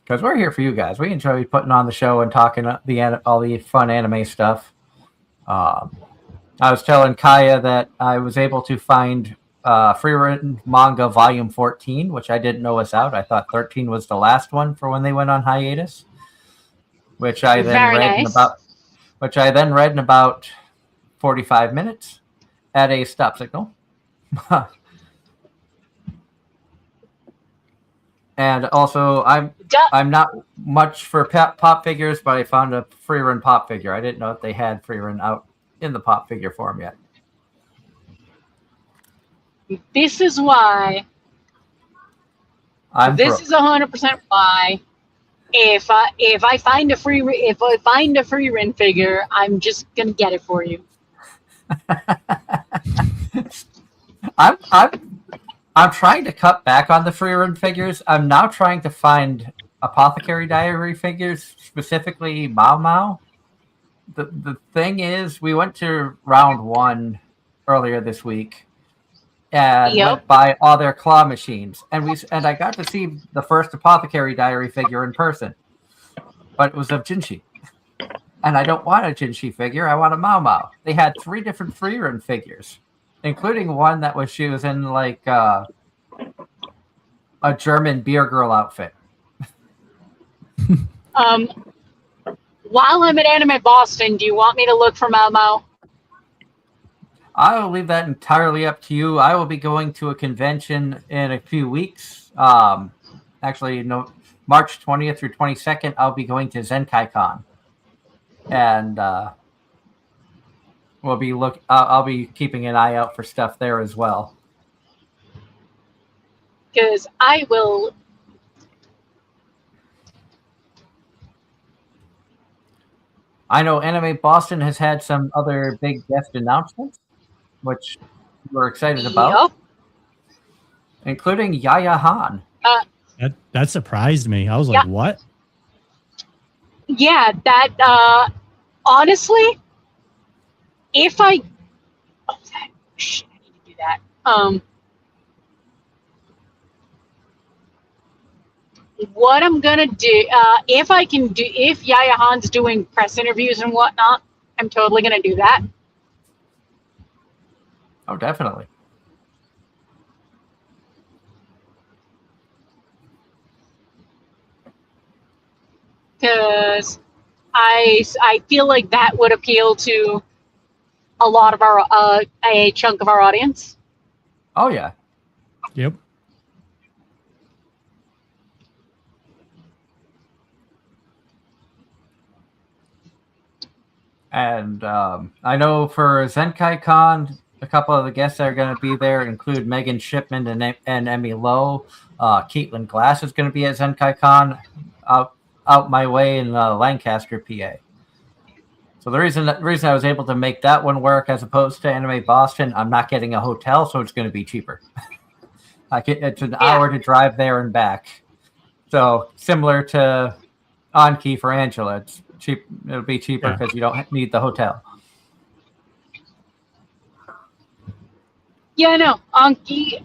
Because we're here for you guys. We enjoy putting on the show and talking all the fun anime stuff. I was telling Kaya that I was able to find free written manga volume 14, which I didn't know was out. I thought 13 was the last one for when they went on hiatus, which I then read in about 45 minutes at a stop signal. And also, I'm not much for pop figures, but I found a free run pop figure. I didn't know if they had free run out in the pop figure form yet. This is why. This is 100% why. If I find a free run figure, I'm just gonna get it for you. I'm trying to cut back on the free run figures. I'm now trying to find Apothecary Diary figures, specifically Mao Mao. The thing is, we went to round 1 earlier this week and went by all their claw machines, and I got to see the first Apothecary Diary figure in person, but it was of Jinshi, and I don't want a Jinshi figure. I want a Mao Mao. They had 3 different free run figures, including one that she was in like a German beer girl outfit. While I'm at Anime Boston, do you want me to look for Mao Mao? I will leave that entirely up to you. I will be going to a convention in a few weeks. Actually, no, March 20th through 22nd, I'll be going to Zenkai-Con. And I'll be keeping an eye out for stuff there as well. Because I will. I know Anime Boston has had some other big guest announcements, which we're excited about, including Yaya Han. That surprised me. I was like, what? Yeah, that honestly, if I I need to do that. What I'm gonna do, if Yaya Han's doing press interviews and whatnot, I'm totally gonna do that. Oh, definitely. Because I feel like that would appeal to a lot of our a chunk of our audience. Oh yeah. Yep. And I know for Zenkai-Con, a couple of the guests that are going to be there include Megan Shipman and Emmy Lowe. Caitlin Glass is going to be at Zenkai-Con out my way in Lancaster, PA. So the reason I was able to make that one work as opposed to Anime Boston, I'm not getting a hotel, so it's going to be cheaper. It's an hour to drive there and back. So similar to Anki for Angela, it's cheap. It'll be cheaper because you don't need the hotel. Yeah, no, Anki,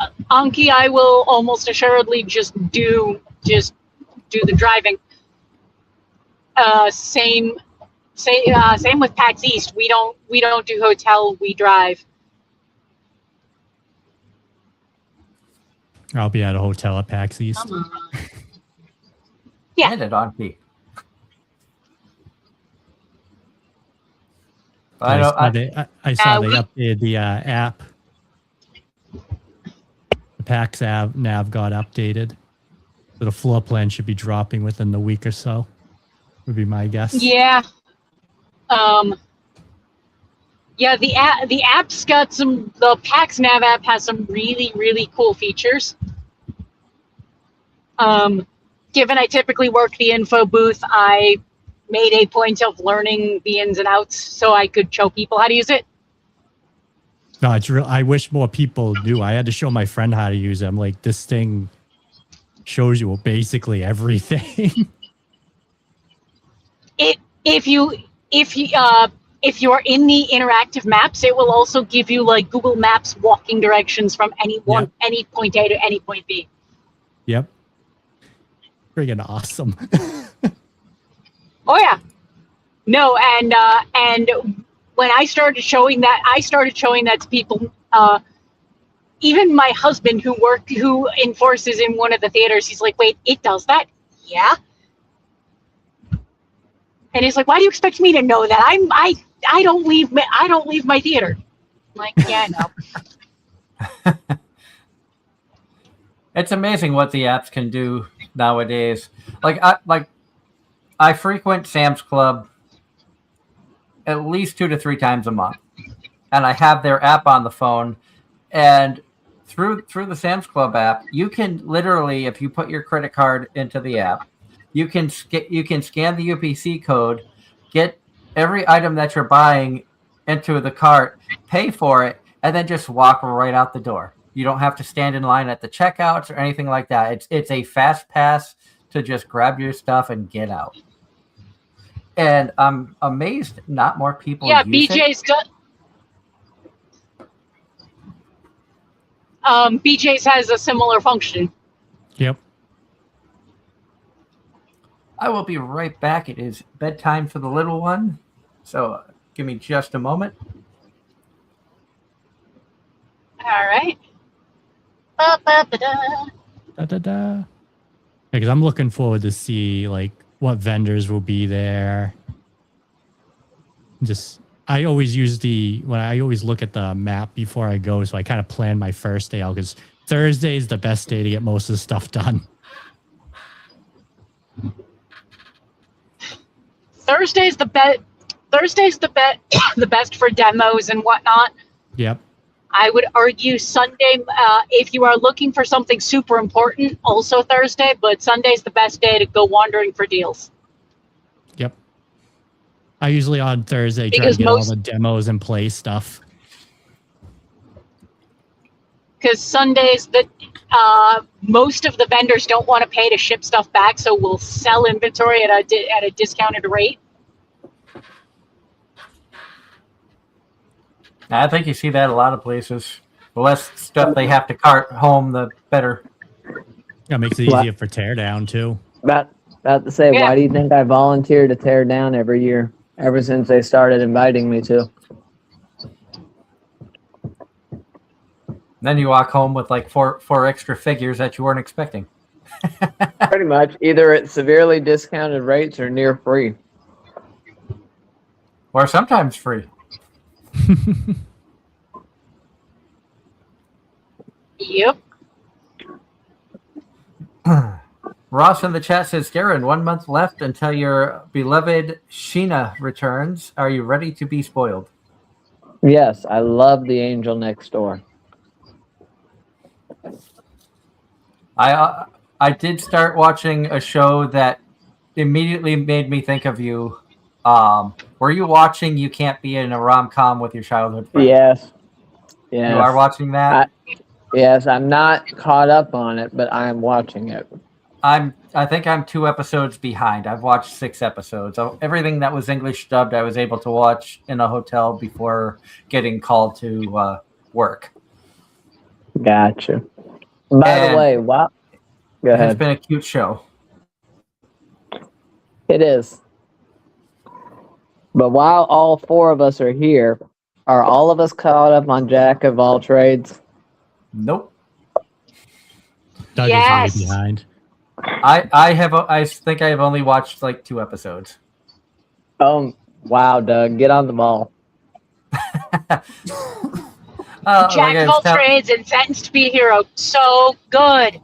I will almost assuredly just do the driving. Same Same with PAX East. We don't do hotel. We drive. I'll be at a hotel at PAX East. Yeah. And at On Peak. I saw they updated the app. The PAX nav got updated. So the floor plan should be dropping within the week or so, would be my guess. Yeah. Yeah, the app's got the PAX Nav app has some really, really cool features. Given I typically work the info booth, I made a point of learning the ins and outs so I could show people how to use it. No, it's real. I wish more people knew. I had to show my friend how to use it. I'm like, this thing shows you basically everything. If you're in the interactive maps, it will also give you like Google Maps walking directions from any point A to any point B. Yep. Friggin' awesome. Oh yeah. No, and when I started showing that to people. Even my husband, who enforces in one of the theaters, he's like, "Wait, it does that?" Yeah. And he's like, "Why do you expect me to know that? I don't leave my theater." I'm like, yeah, I know. It's amazing what the apps can do nowadays. I frequent Sam's Club at least 2 to 3 times a month, and I have their app on the phone. And through the Sam's Club app, you can literally, if you put your credit card into the app, you can scan the UPC code, get every item that you're buying into the cart, pay for it, and then just walk right out the door. You don't have to stand in line at the checkouts or anything like that. It's a fast pass to just grab your stuff and get out. And I'm amazed not more people use BJ's it. BJ's has a similar function. Yep. I will be right back. It is bedtime for the little one. So give me just a moment. All right. Because I'm looking forward to see like what vendors will be there. I always look at the map before I go, so I kind of plan my first day out because Thursday is the best day to get most of the stuff done. Thursday's the best for demos and whatnot. Yep. I would argue Sunday, if you are looking for something super important, also Thursday, but Sunday's the best day to go wandering for deals. Yep. I usually on Thursday try to get all the demos and play stuff. Because Sundays, most of the vendors don't want to pay to ship stuff back, so we'll sell inventory at a discounted rate. I think you see that a lot of places. The less stuff they have to cart home, the better. That makes it easier for teardown too. About to say, why do you think I volunteer to tear down every year? Ever since they started inviting me to. Then you walk home with like four extra figures that you weren't expecting. Pretty much, either at severely discounted rates or near free. Or sometimes free. Yep. Ross in the chat says, Darren, 1 month left until your beloved Sheena returns. Are you ready to be spoiled? Yes, I love The Angel Next Door. I did start watching a show that immediately made me think of you. Were you watching You Can't Be in a Rom-Com with Your Childhood Friend? Yes. You are watching that? Yes, I'm not caught up on it, but I'm watching it. I think I'm 2 episodes behind. I've watched 6 episodes. Everything that was English dubbed, I was able to watch in a hotel before getting called to work. Gotcha. By the way, wow. Go ahead. It's been a cute show. It is. But while all four of us are here, are all of us caught up on Jack of all trades? Nope. Doug Yes. is way behind. I think I have only watched like 2 episodes. Wow, Doug, get on the ball. Jack of all trades and sentenced to be a hero. So good.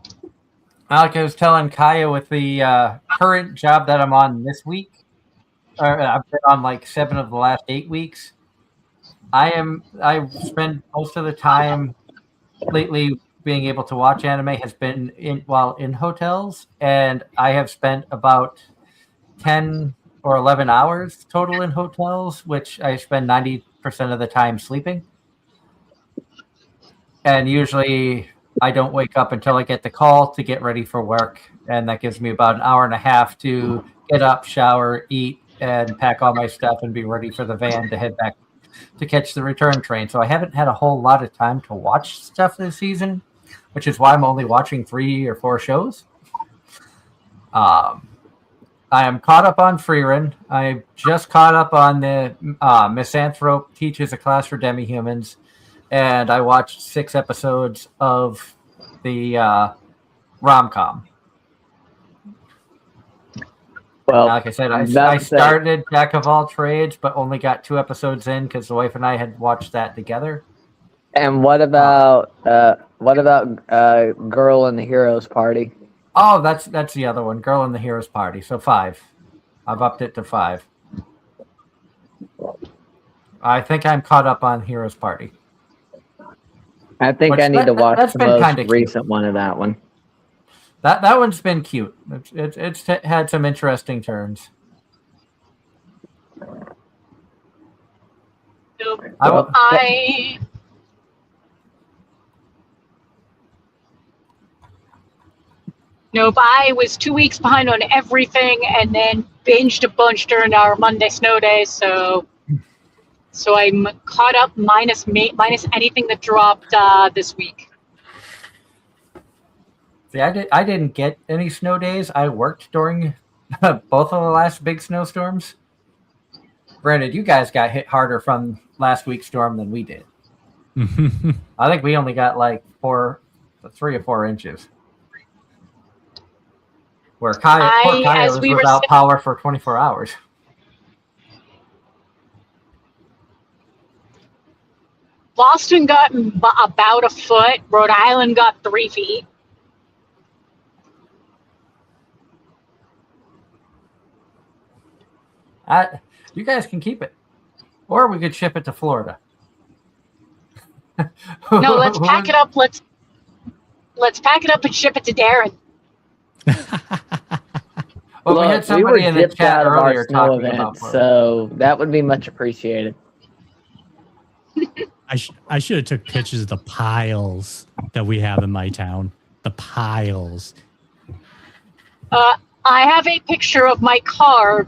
Like I was telling Kaya, with the current job that I'm on this week, or I've been on like 7 of the last 8 weeks. I spend most of the time lately being able to watch anime has been while in hotels, and I have spent about 10 or 11 hours total in hotels, which I spend 90% of the time sleeping. And usually I don't wake up until I get the call to get ready for work, and that gives me about an hour and a half to get up, shower, eat, and pack all my stuff and be ready for the van to head back to catch the return train. So I haven't had a whole lot of time to watch stuff this season, which is why I'm only watching 3 or 4 shows. I am caught up on Freerun. I just caught up on the Misanthrope Teaches a Class for Demi-Humans, and I watched 6 episodes of the rom-com. Well, like I said, I started Jack of all trades, but only got 2 episodes in because the wife and I had watched that together. And what about Girl in the Heroes Party? Oh, that's the other one, Girl in the Heroes Party. So 5. I've upped it to 5. I think I'm caught up on Heroes Party. I think I need to watch the most recent one of that one. That one's been cute. It's had some interesting turns. Nope, I was 2 weeks behind on everything, and then binged a bunch during our Monday snow days. So I'm caught up minus anything that dropped this week. See, I didn't get any snow days. I worked during both of the last big snowstorms. Granted, you guys got hit harder from last week's storm than we did. I think we only got like 3 or 4 inches. Where Kaya was without power for 24 hours. Boston got about a foot. Rhode Island got 3 feet. You guys can keep it, or we could ship it to Florida. No, let's pack it up. Let's pack it up and ship it to Darren. Well, we had somebody in the chat earlier talking about Florida. So that would be much appreciated. I should have took pictures of the piles that we have in my town. The piles. I have a picture of my car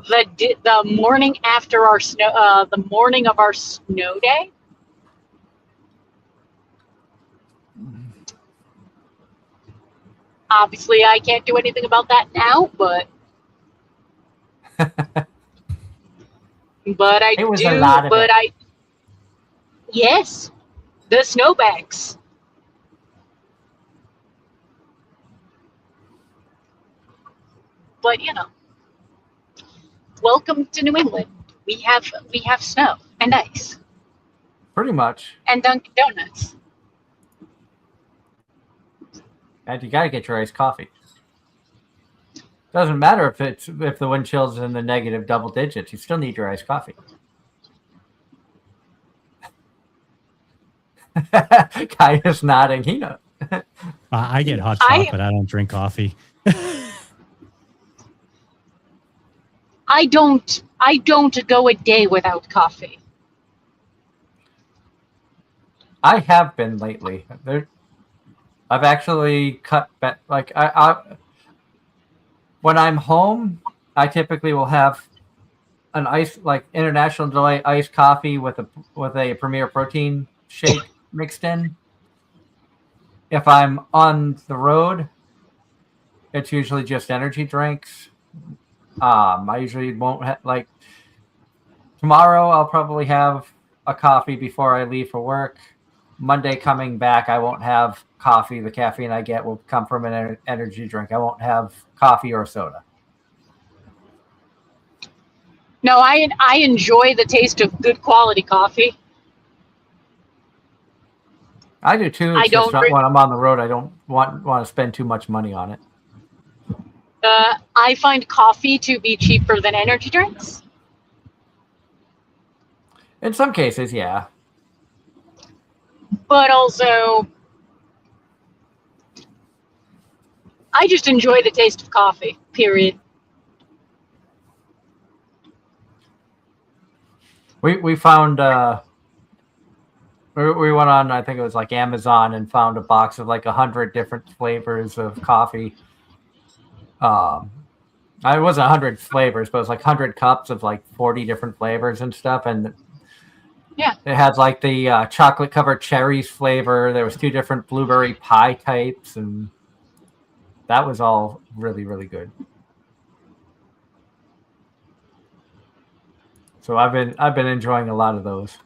the morning after our snow, the morning of our snow day. Obviously, I can't do anything about that now, but I do. A lot of it. Yes, the snowbanks. But welcome to New England. We have snow and ice. Pretty much. And Dunkin' Donuts. And you got to get your iced coffee. Doesn't matter if the wind chill's in the negative double digits. You still need your iced coffee. Kaya's nodding. He knows. I get hot chocolate. I don't drink coffee. I don't go a day without coffee. I have been lately. I've actually cut back. Like when I'm home, I typically will have an International Delight iced coffee with a Premier Protein shake mixed in. If I'm on the road, it's usually just energy drinks. I usually won't like tomorrow. I'll probably have a coffee before I leave for work. Monday coming back, I won't have coffee. The caffeine I get will come from an energy drink. I won't have coffee or soda. No, I enjoy the taste of good quality coffee. I do too. It's just when I'm on the road, I don't want to spend too much money on it. I find coffee to be cheaper than energy drinks. In some cases, yeah. But also, I just enjoy the taste of coffee, period. We found we went on, I think it was like Amazon, and found a box of like 100 different flavors of coffee. It wasn't 100 flavors, but it was like 100 cups of like 40 different flavors and stuff. And yeah, it had like the chocolate covered cherries flavor. There was 2 different blueberry pie types, and that was all really, really good. So I've been enjoying a lot of those.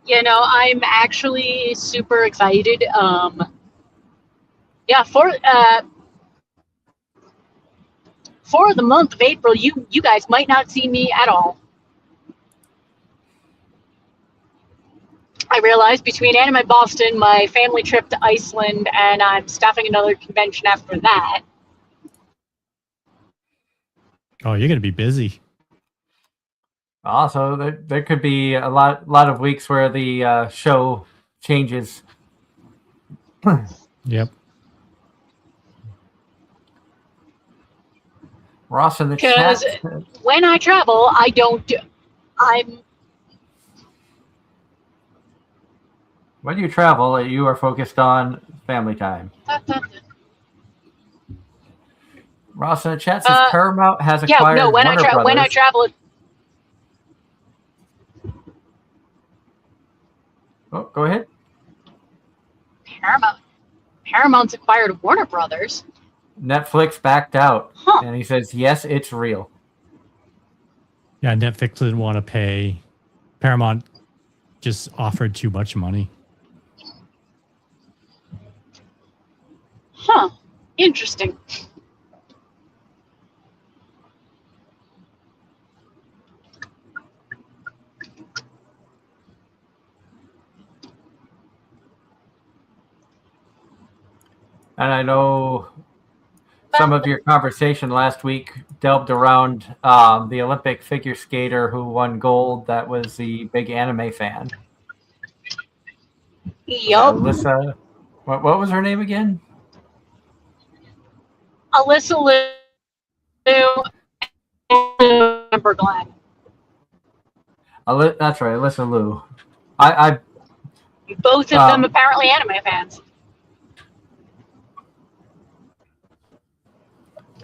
You know, I'm actually super excited. Yeah, for the month of April, you guys might not see me at all. I realized between Anime Boston, my family trip to Iceland, and I'm staffing another convention after that. Oh, you're going to be busy. Also, there could be a lot of weeks where the show changes. Yep. Ross in the chat. When I travel, When you travel, you are focused on family time. Ross in the chat says Paramount has acquired when I travel. Oh, go ahead. Paramount's acquired Warner Brothers. Netflix backed out, and he says, yes, it's real. Yeah, Netflix didn't want to pay. Paramount just offered too much money. Huh. Interesting. And I know some of your conversation last week delved around the Olympic figure skater who won gold. That was the big anime fan. Yup. Alyssa, what was her name again? Alyssa Liu and Amber Glenn. That's right, Alyssa Liu. I both of them apparently anime fans.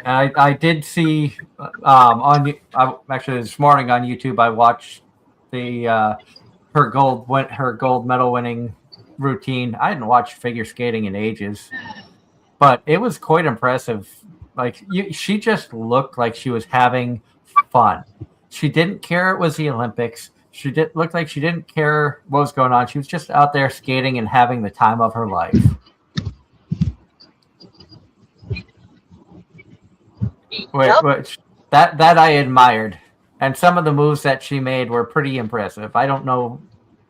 I did see actually this morning on YouTube. I watched the her gold medal winning routine. I hadn't watched figure skating in ages, but it was quite impressive. Like she just looked like she was having fun. She didn't care it was the Olympics. She looked like she didn't care what was going on. She was just out there skating and having the time of her life. Which that I admired, and some of the moves that she made were pretty impressive. I don't know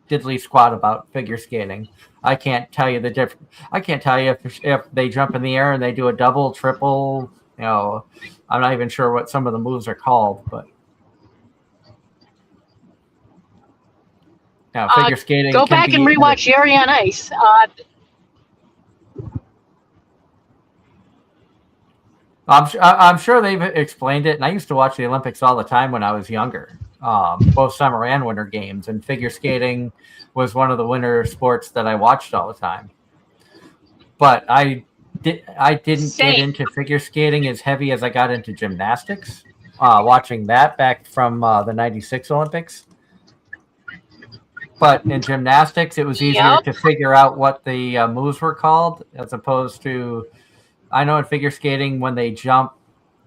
diddly squat about figure skating. I can't tell you the difference. I can't tell you if they jump in the air and they do a double, triple. You know, I'm not even sure what some of the moves are called, but figure skating. Go back and rewatch Yuri on Ice. I'm sure they've explained it, and I used to watch the Olympics all the time when I was younger, both summer and winter games, and figure skating was one of the winter sports that I watched all the time. But I didn't get into figure skating as heavy as I got into gymnastics, watching that back from the '96 Olympics. But in gymnastics, it was easier to figure out what the moves were called as opposed to I know in figure skating when they jump,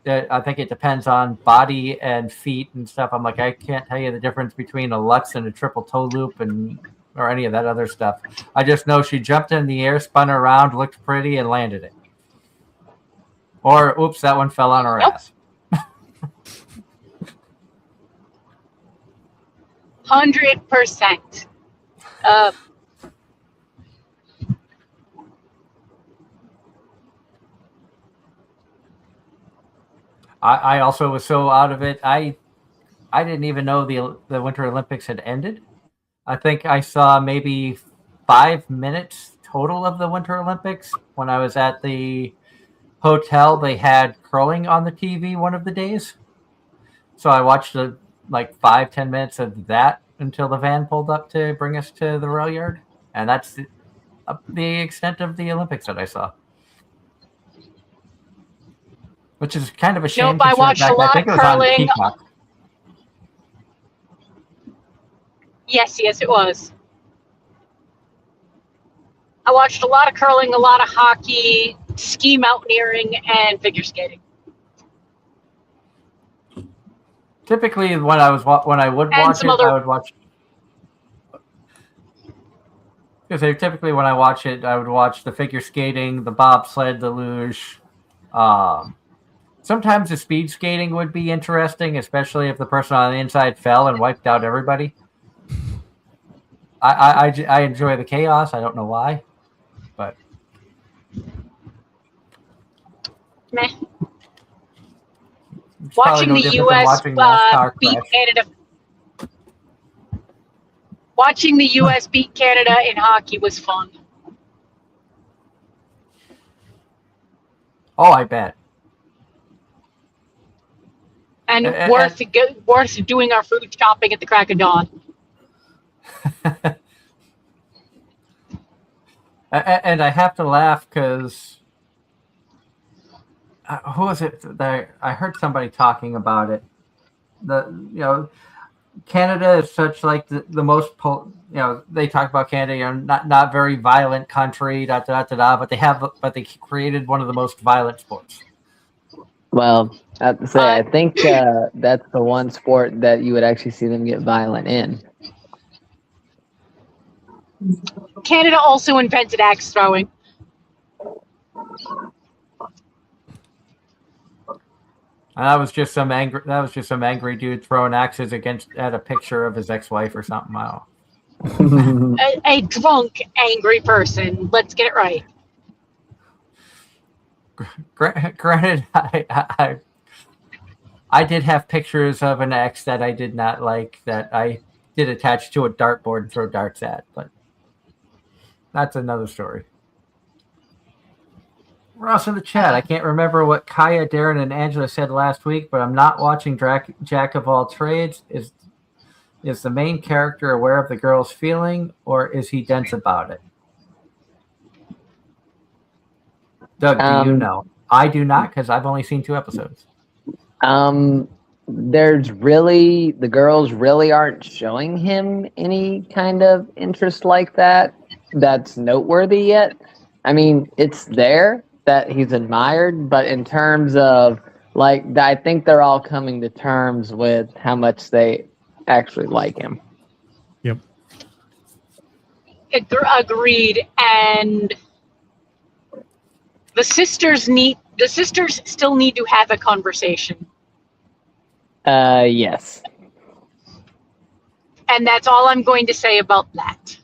I think it depends on body and feet and stuff. I'm like, I can't tell you the difference between a Lutz and a triple toe loop or any of that other stuff. I just know she jumped in the air, spun around, looked pretty, and landed it. Or, oops, that one fell on her ass. 100%. I also was so out of it. I didn't even know the Winter Olympics had ended. I think I saw maybe 5 minutes total of the Winter Olympics when I was at the hotel. They had curling on the TV one of the days, so I watched like 5-10 minutes of that until the van pulled up to bring us to the rail yard, and that's the extent of the Olympics that I saw. Which is kind of a shame. Nope, I watched a lot of curling. Yes, it was. I watched a lot of curling, a lot of hockey, ski mountaineering, and figure skating. Typically, when I would watch it, I would watch. Because typically, when I watch it, I would watch the figure skating, the bobsled, the luge. Sometimes the speed skating would be interesting, especially if the person on the inside fell and wiped out everybody. I enjoy the chaos. I don't know why, but meh. Watching the U.S. beat Canada. Watching the U.S. beat Canada in hockey was fun. Oh, I bet. And worth doing our food shopping at the crack of dawn. And I have to laugh because who was it that I heard somebody talking about it? Canada is such like the most they talk about Canada, not very violent country, but they created one of the most violent sports. Well, I have to say, I think that's the one sport that you would actually see them get violent in. Canada also invented axe throwing. And that was just some angry dude throwing axes at a picture of his ex-wife or something. I don't know. a drunk, angry person. Let's get it right. Granted, I did have pictures of an ex that I did not like that I did attach to a dartboard and throw darts at, but that's another story. Ross in the chat. I can't remember what Kaya, Darren, and Angela said last week, but I'm not watching Jack of All Trades. Is the main character aware of the girl's feeling, or is he dense about it? Doug, do you know? I do not, because I've only seen 2 episodes. The girls really aren't showing him any kind of interest like that that's noteworthy yet. I mean, it's there that he's admired, but in terms of I think they're all coming to terms with how much they actually like him. Yep. Agreed. And the sisters still need to have a conversation. Yes. And that's all I'm going to say about that.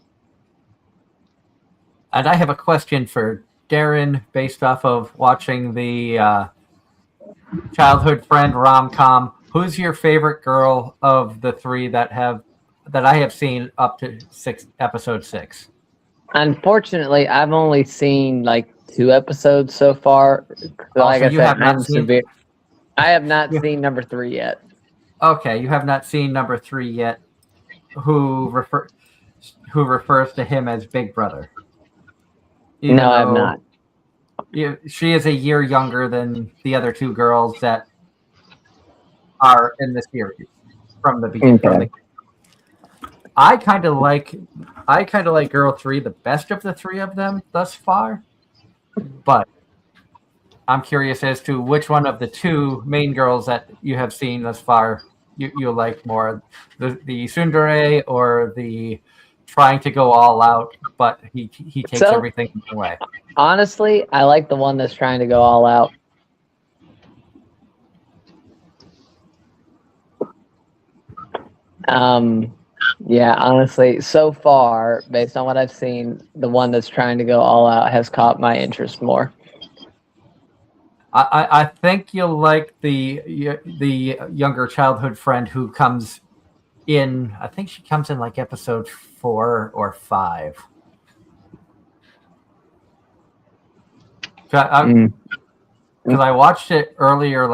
And I have a question for Darren based off of watching the childhood friend rom-com. Who's your favorite girl of the 3 that I have seen up to episode 6? Unfortunately, I've only seen 2 episodes so far. Like I said, I have not seen number 3 yet. Okay, you have not seen number 3 yet. Who refers to him as Big Brother? No, I have not. She is a year younger than the other 2 girls that are in the series from the beginning. Okay. I kind of like girl 3 the best of the 3 of them thus far, but I'm curious as to which one of the two main girls that you have seen thus far you like more, the tsundere or the trying to go all out, but he takes everything away. Honestly, I like the one that's trying to go all out. Yeah, honestly, so far, based on what I've seen, the one that's trying to go all out has caught my interest more. I think you'll like the younger childhood friend who comes in. I think she comes in like episode 4 or 5. Because I watched it earlier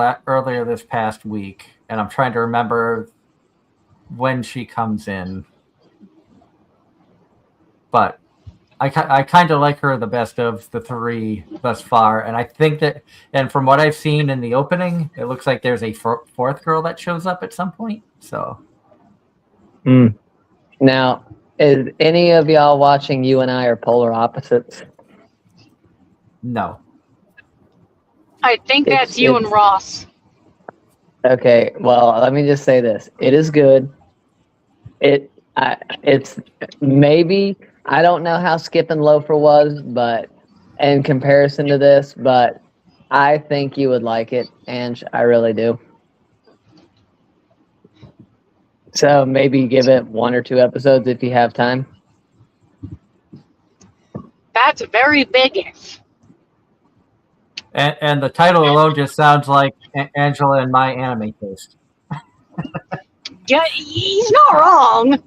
this past week, and I'm trying to remember when she comes in. But I kind of like her the best of the 3 thus far, and I think that, and from what I've seen in the opening, it looks like there's a 4th girl that shows up at some point. So, now, is any of y'all watching You and I Are Polar Opposites? No. I think that's you and Ross. Okay, well, let me just say this: it is good. It's maybe. I don't know how Skip and Loafer was, but in comparison to this, but I think you would like it, and I really do. So maybe give it 1 or 2 episodes if you have time. That's very big if. And the title alone just sounds like Angela and my anime taste. Yeah, he's not wrong.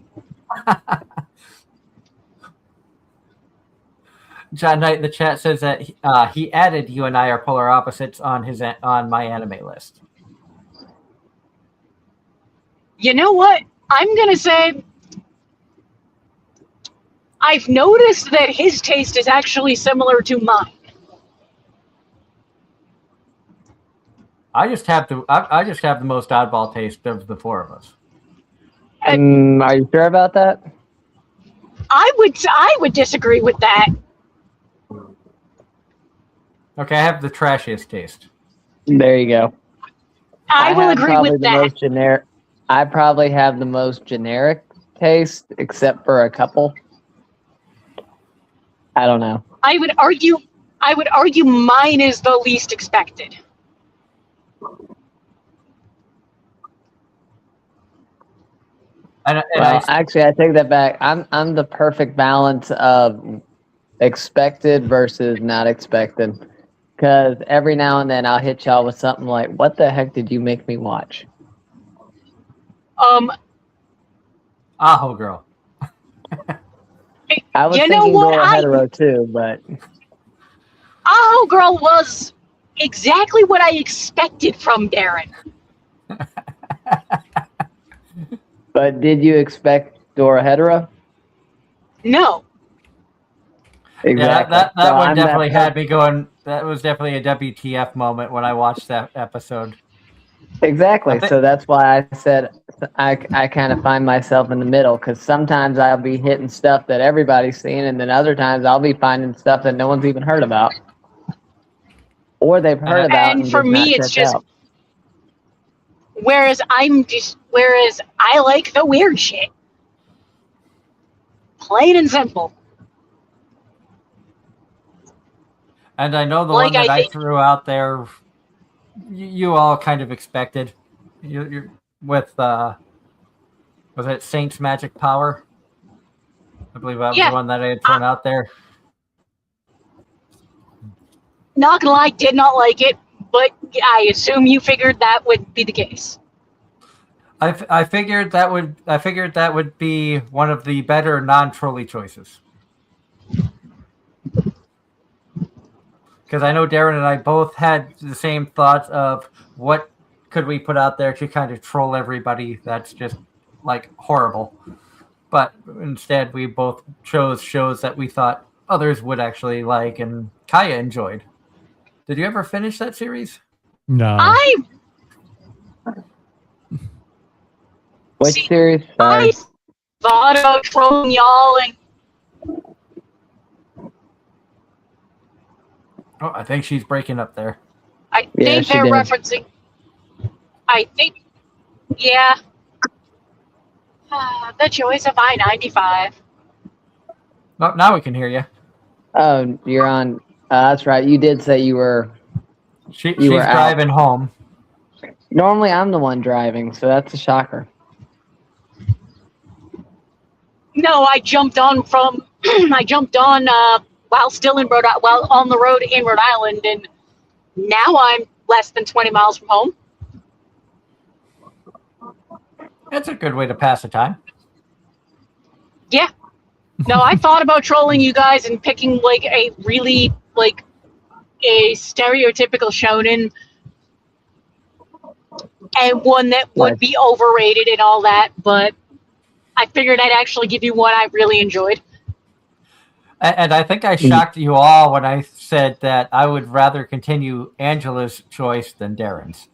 John Knight in the chat says that he added You and I Are Polar Opposites on my anime list. You know what? I'm going to say I've noticed that his taste is actually similar to mine. I just have the most oddball taste of the 4 of us. Are you sure about that? I would disagree with that. Okay, I have the trashiest taste. There you go. I will agree with that. I probably have the most generic taste, except for a couple. I don't know. I would argue mine is the least expected. Actually, I take that back. I'm the perfect balance of expected versus not expected. Because every now and then I'll hit y'all with something like, "What the heck did you make me watch?" Aho Girl. I was thinking Dora Hetero too, but Aho Girl was exactly what I expected from Darren. But did you expect Dora Hetero? No. Exactly. Yeah, that one definitely had me going. That was definitely a WTF moment when I watched that episode. Exactly. So that's why I said I kind of find myself in the middle, because sometimes I'll be hitting stuff that everybody's seen, and then other times I'll be finding stuff that no one's even heard about, or they've heard about. And for me, it's just out. Whereas I like the weird shit, plain and simple. And I know the one that I threw out there, you all kind of expected. You're with, was it Saint's Magic Power? I believe that was the one that I had thrown out there. Not gonna lie, did not like it, but I assume you figured that would be the case. I figured that would be one of the better non-trolley choices. Because I know Darren and I both had the same thoughts of what could we put out there to kind of troll everybody that's just like horrible. But instead we both chose shows that we thought others would actually like and Kaya enjoyed. Did you ever finish that series? No. Which series? Sorry. I thought about trolling y'all and Oh, I think she's breaking up there. I think they're referencing. I think, yeah. The joys of I-95. Oh, now we can hear you. Oh, you're on. That's right. You did say you were. She's driving home. Normally, I'm the one driving, so that's a shocker. No, I jumped on from. I jumped on while still in while on the road in Rhode Island, and now I'm less than 20 miles from home. That's a good way to pass the time. Yeah. No, I thought about trolling you guys and picking like a really like a stereotypical shonen and one that would be overrated and all that, but I figured I'd actually give you one I really enjoyed. And I think I shocked you all when I said that I would rather continue Angela's choice than Darren's.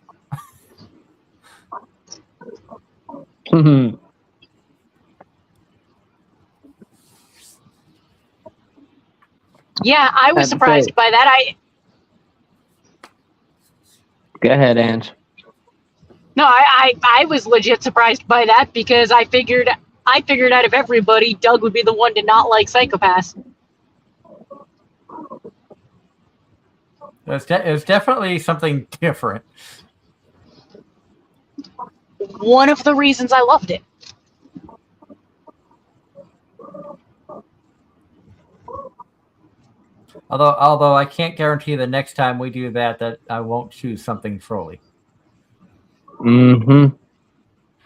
Yeah, I was surprised by that. Go ahead, Ange. No, I was legit surprised by that because I figured out of everybody, Doug would be the one to not like Psychopaths. It was definitely something different. One of the reasons I loved it. Although I can't guarantee the next time we do that I won't choose something trolly. I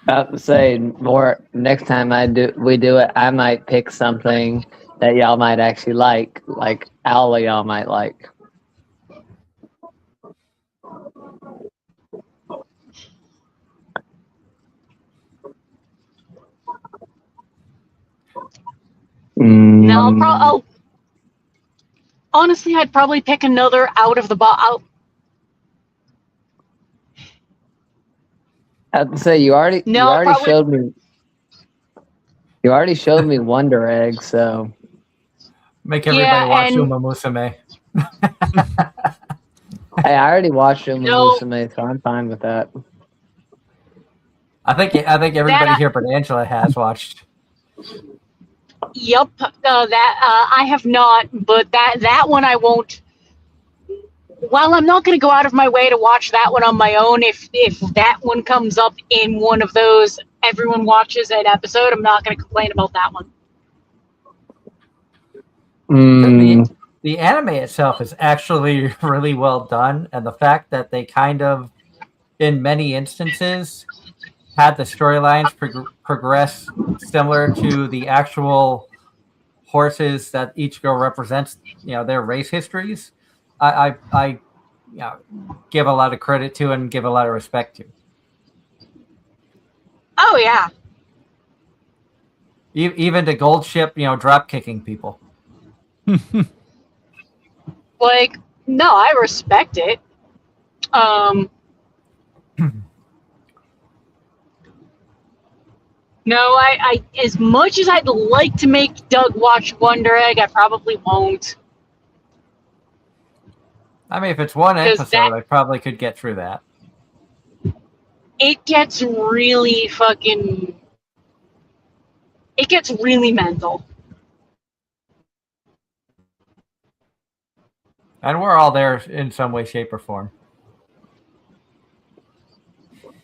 have to say, more next time we do it, I might pick something that y'all might actually like all of y'all might like. No, honestly, I'd probably pick another out of the box. I have to say, you already showed me. You already showed me Wonder Egg, so make everybody watch Uma Musume. Hey, I already watched Uma Musume, so I'm fine with that. I think everybody here but Angela has watched. Yep, I have not, but that one I won't. Well, I'm not going to go out of my way to watch that one on my own. If that one comes up in one of those everyone watches an episode, I'm not going to complain about that one. The anime itself is actually really well done, and the fact that they kind of, in many instances, had the storylines progress similar to the actual horses that each girl represents, their race histories. I give a lot of credit to and give a lot of respect to. Oh yeah. Even to Gold Ship, drop kicking people. Like, no, I respect it. No, I as much as I'd like to make Doug watch Wonder Egg, I probably won't. I mean, if it's one episode, I probably could get through that. It gets really mental. And we're all there in some way, shape, or form.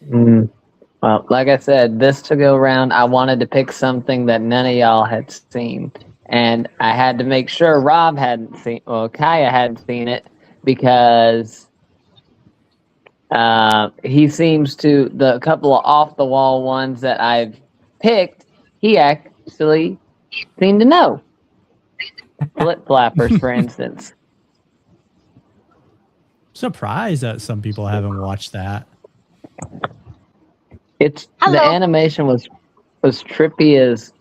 Well, like I said, this to go around, I wanted to pick something that none of y'all had seen. And I had to make sure Rob hadn't seen, Kaya hadn't seen it, because he seems to, the couple of off-the-wall ones that I've picked, he actually seemed to know. Flip Flappers, for instance. Surprised that some people haven't watched that. The animation was trippy as.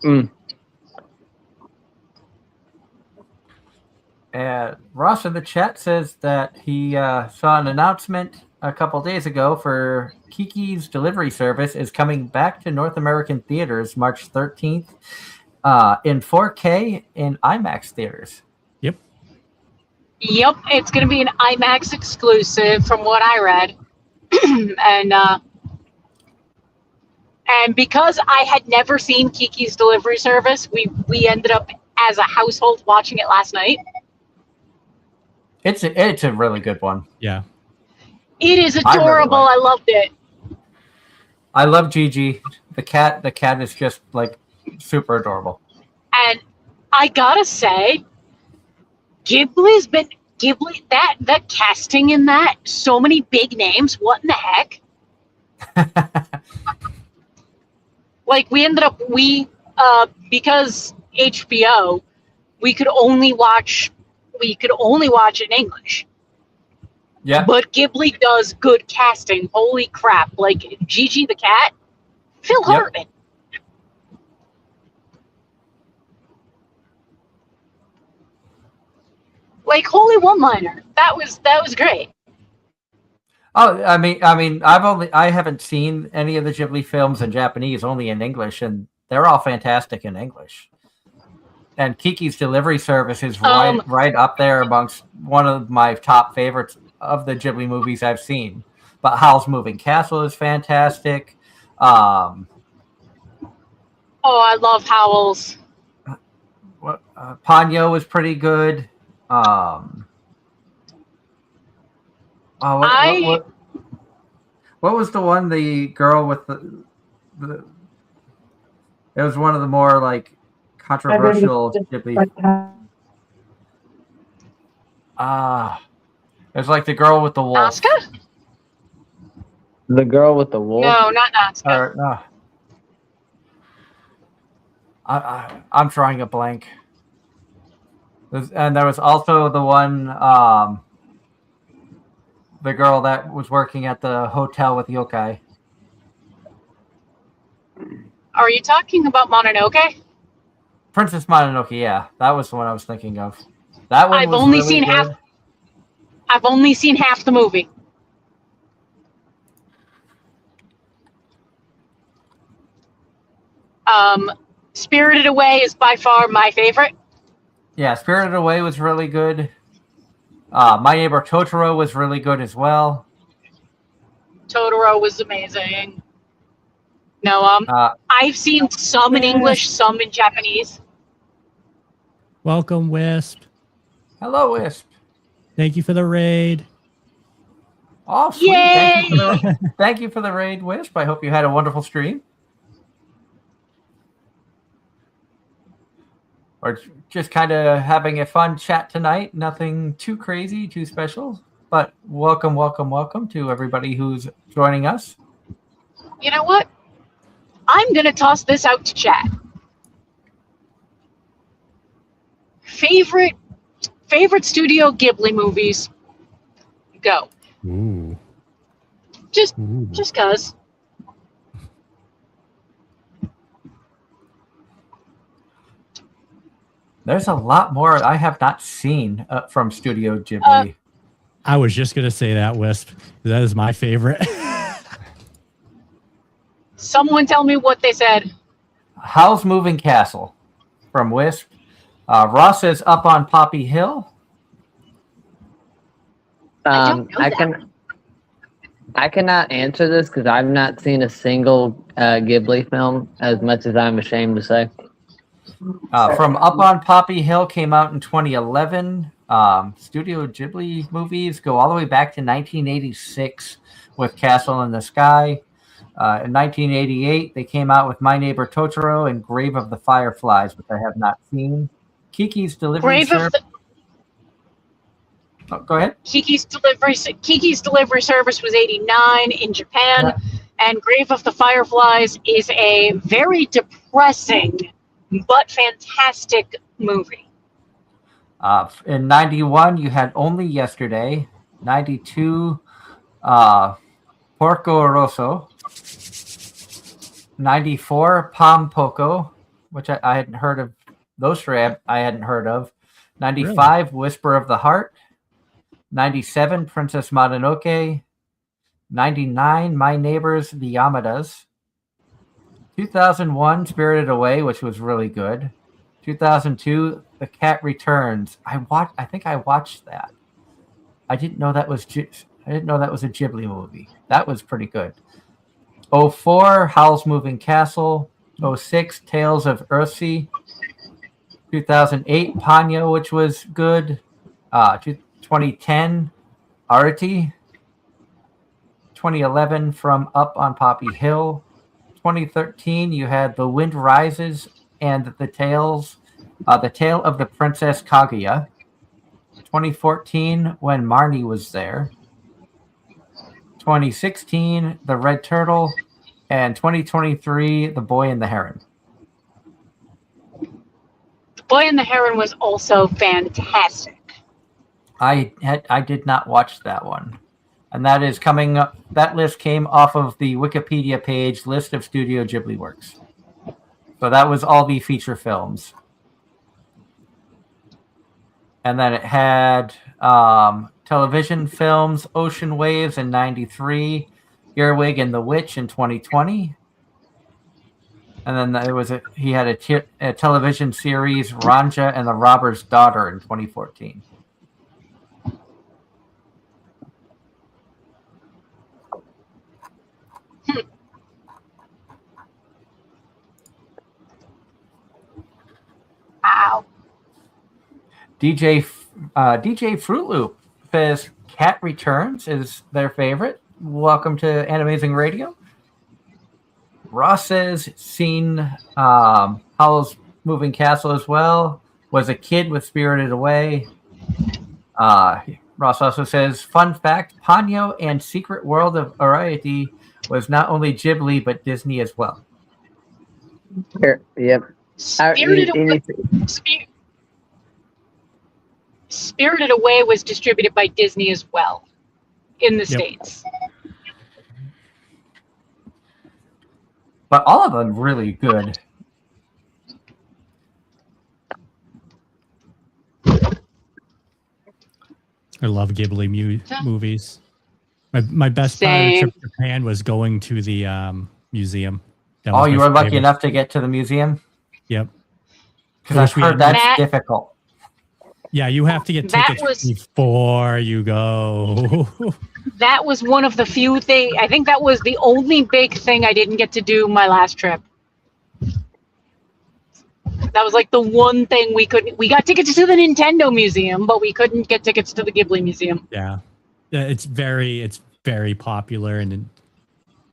Ross in the chat says that he saw an announcement a couple days ago for Kiki's Delivery Service is coming back to North American theaters March 13th in 4K in IMAX theaters. Yep. Yep, it's going to be an IMAX exclusive from what I read. And because I had never seen Kiki's Delivery Service, we ended up as a household watching it last night. It's a really good one. Yeah. It is adorable. I loved it. I love Gigi. The cat is just like super adorable. And I gotta say, Ghibli, that casting in that, so many big names. What in the heck? Like we ended up because HBO, we could only watch it in English. Yeah. But Ghibli does good casting. Holy crap. Like Gigi the cat, Phil Hartman. Like holy one-liner. That was great. Oh, I mean, I haven't seen any of the Ghibli films in Japanese, only in English, and they're all fantastic in English. And Kiki's Delivery Service is right up there amongst one of my top favorites of the Ghibli movies I've seen. But Howl's Moving Castle is fantastic. Oh, I love Howl's. Ponyo is pretty good. What was the one? The girl with the it was one of the more like controversial Ghibli. It was like the girl with the wolf. Asuka? The girl with the wolf? No, not Asuka. No. I'm drawing a blank. And there was also the one, the girl that was working at the hotel with yokai. Are you talking about Mononoke? Princess Mononoke, yeah. That was the one I was thinking of. That one I've only seen half the movie. Spirited Away is by far my favorite. Yeah, Spirited Away was really good. My Neighbor Totoro was really good as well. Totoro was amazing. No, I've seen some in English, some in Japanese. Welcome, Wisp. Hello, Wisp. Thank you for the raid. Oh, sweet. Yay! Thank you for the raid, Wisp. I hope you had a wonderful stream. Or just kind of having a fun chat tonight. Nothing too crazy, too special. But welcome to everybody who's joining us. You know what? I'm going to toss this out to chat. Favorite Studio Ghibli movies? Go. Ooh. Just cuz. There's a lot more I have not seen from Studio Ghibli. I was just going to say that, Wisp. That is my favorite. Someone tell me what they said. Howl's Moving Castle from Wisp. Ross says Up on Poppy Hill. I cannot answer this because I've not seen a single Ghibli film, as much as I'm ashamed to say. From Up on Poppy Hill came out in 2011. Studio Ghibli movies go all the way back to 1986 with Castle in the Sky. In 1988, they came out with My Neighbor Totoro and Grave of the Fireflies, which I have not seen. Kiki's Delivery Service. Go ahead. Kiki's Delivery Service was 89 in Japan, and Grave of the Fireflies is a very depressing but fantastic movie. In 91, you had Only Yesterday. 92, Porco Rosso. 94, Pom Poko, which I hadn't heard of. Those three I hadn't heard of. 95, really? Whisper of the Heart. 97, Princess Mononoke. 99, My Neighbors, the Yamadas. 2001, Spirited Away, which was really good. 2002, The Cat Returns. I think I watched that. I didn't know that was a Ghibli movie. That was pretty good. 2004, Howl's Moving Castle. 2006, Tales of Earthsea. 2008, Ponyo, which was good. 2010, Artie. 2011, From Up on Poppy Hill. 2013, you had The Wind Rises and The Tale of the Princess Kaguya. 2014, When Marnie Was There. 2016, The Red Turtle. And 2023, The Boy and the Heron. The Boy and the Heron was also fantastic. I did not watch that one. And that is coming up. That list came off of the Wikipedia page, list of Studio Ghibli works. So that was all the feature films. And then it had television films, Ocean Waves in 93, Earwig and the Witch in 2020. And then he had a television series, Ranja and the Robber's Daughter in 2014. Wow. DJ Fruit Loop says Cat Returns is their favorite. Welcome to Anime-Zing Radio. Ross says seen Howl's Moving Castle as well. Was a kid with Spirited Away. Ross also says, fun fact, Ponyo and Secret World of Variety was not only Ghibli, but Disney as well. Yep. Spirited Away was distributed by Disney as well in the States. But all of them really good. I love Ghibli movies. My best part of the trip to Japan was going to the museum. Oh, you were lucky enough to get to the museum? Yep. Because I've heard that's difficult. Yeah, you have to get tickets before you go. That was one of the few things. I think that was the only big thing I didn't get to do my last trip. That was like the one thing we couldn't. We got tickets to the Nintendo Museum, but we couldn't get tickets to the Ghibli Museum. Yeah, it's very popular, and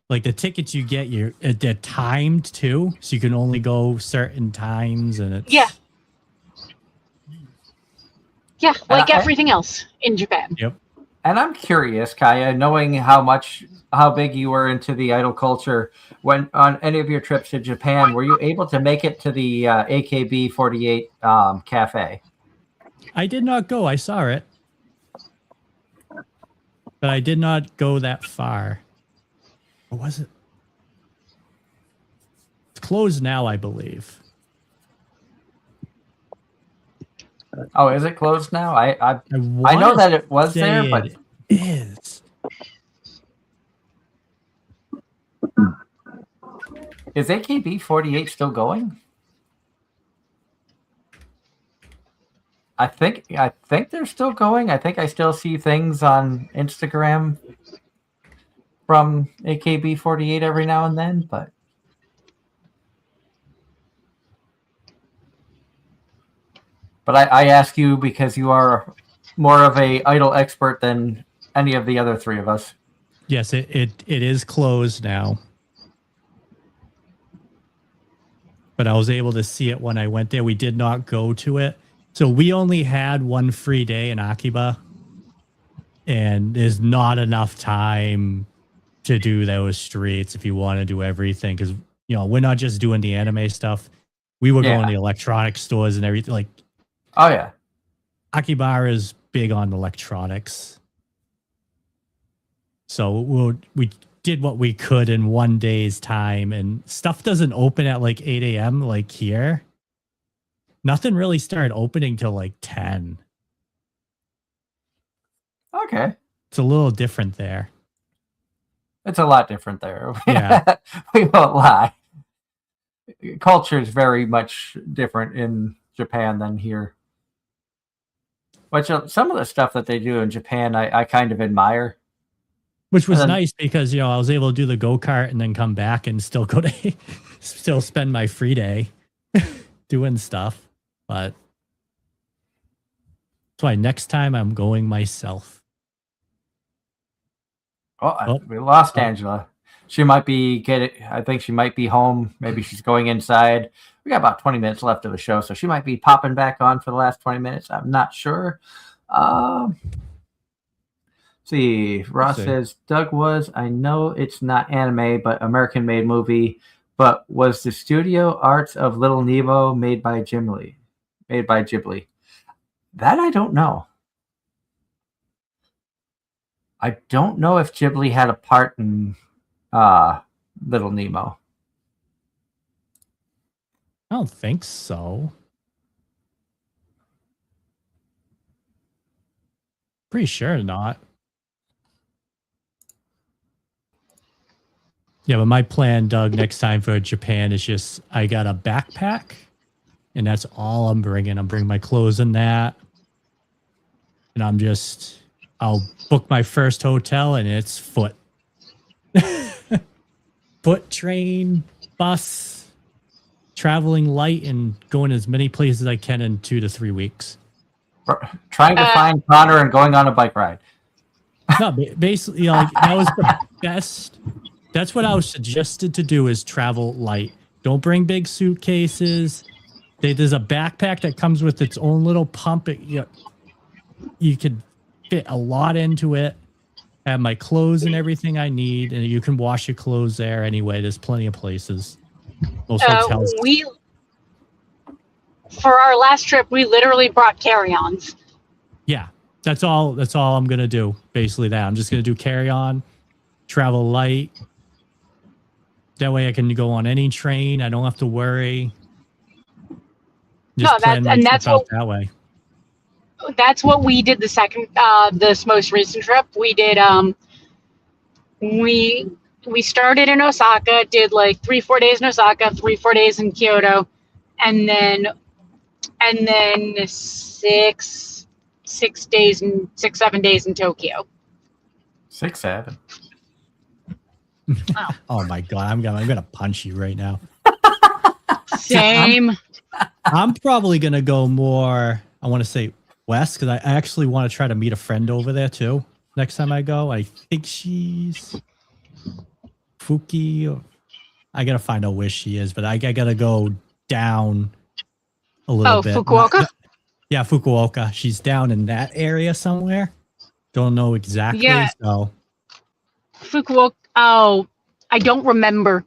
like the tickets you get, they're timed too, so you can only go certain times, and it's yeah, like everything else in Japan. Yep. And I'm curious, Kaya, knowing how big you were into the idol culture, when on any of your trips to Japan, were you able to make it to the AKB48 cafe? I did not go. I saw it, but I did not go that far. Or was it? It's closed now, I believe. Oh, is it closed now? I know that it was there, but it is. Is AKB48 still going? I think they're still going. I think I still see things on Instagram from AKB48 every now and then, but I ask you because you are more of a idol expert than any of the other three of us. Yes, it is closed now. But I was able to see it when I went there. We did not go to it. So we only had one free day in Akiba. And there's not enough time to do those streets if you want to do everything. Because, we're not just doing the anime stuff. We were going to the electronic stores and everything. Like, oh, yeah. Akihabara is big on electronics. So we did what we could in one day's time, and stuff doesn't open at like 8 a.m. like here. Nothing really started opening till like 10. Okay. It's a little different there. It's a lot different there. Yeah. We won't lie. Culture is very much different in Japan than here. Which some of the stuff that they do in Japan, I kind of admire. Which was nice because, I was able to do the go-kart and then come back and still go to, still spend my free day doing stuff. But that's why next time I'm going myself. We lost Angela. She might be I think she might be home. Maybe she's going inside. We got about 20 minutes left of the show, so she might be popping back on for the last 20 minutes. I'm not sure. See, Ross says, Doug I know it's not anime, but American-made movie, but was the studio arts of Little Nemo made by Ghibli? That I don't know. I don't know if Ghibli had a part in Little Nemo. I don't think so. Pretty sure not. Yeah, but my plan, Doug, next time for Japan is just I got a backpack, and that's all I'm bringing. I'm bringing my clothes in that, and I'll book my first hotel, and it's foot. Foot, train, bus, traveling light, and going as many places as I can in 2 to 3 weeks. Trying to find Connor and going on a bike ride. No, basically, that was the best. That's what I was suggested to do, is travel light. Don't bring big suitcases. There's a backpack that comes with its own little pump. You could fit a lot into it. Have my clothes and everything I need, and you can wash your clothes there anyway. There's plenty of places. Most hotels. For our last trip, we literally brought carry-ons. Yeah, that's all I'm gonna do. Basically, that I'm just gonna do carry-on, travel light. That way, I can go on any train. I don't have to worry. Just that's what that way. That's what we did this most recent trip. We did we started in Osaka, did like 3-4 days in Osaka, 3-4 days in Kyoto, and then 6-7 days in Tokyo. 6-7. Oh my god, I'm gonna punch you right now. Same. I'm probably gonna go more, I want to say west, because I actually want to try to meet a friend over there too next time I go. I think she's Fuki. I gotta find out where she is, but I gotta go down a little bit. Fukuoka? Yeah, Fukuoka. She's down in that area somewhere. Don't know exactly. Yeah. So Fukuoka. Oh, I don't remember.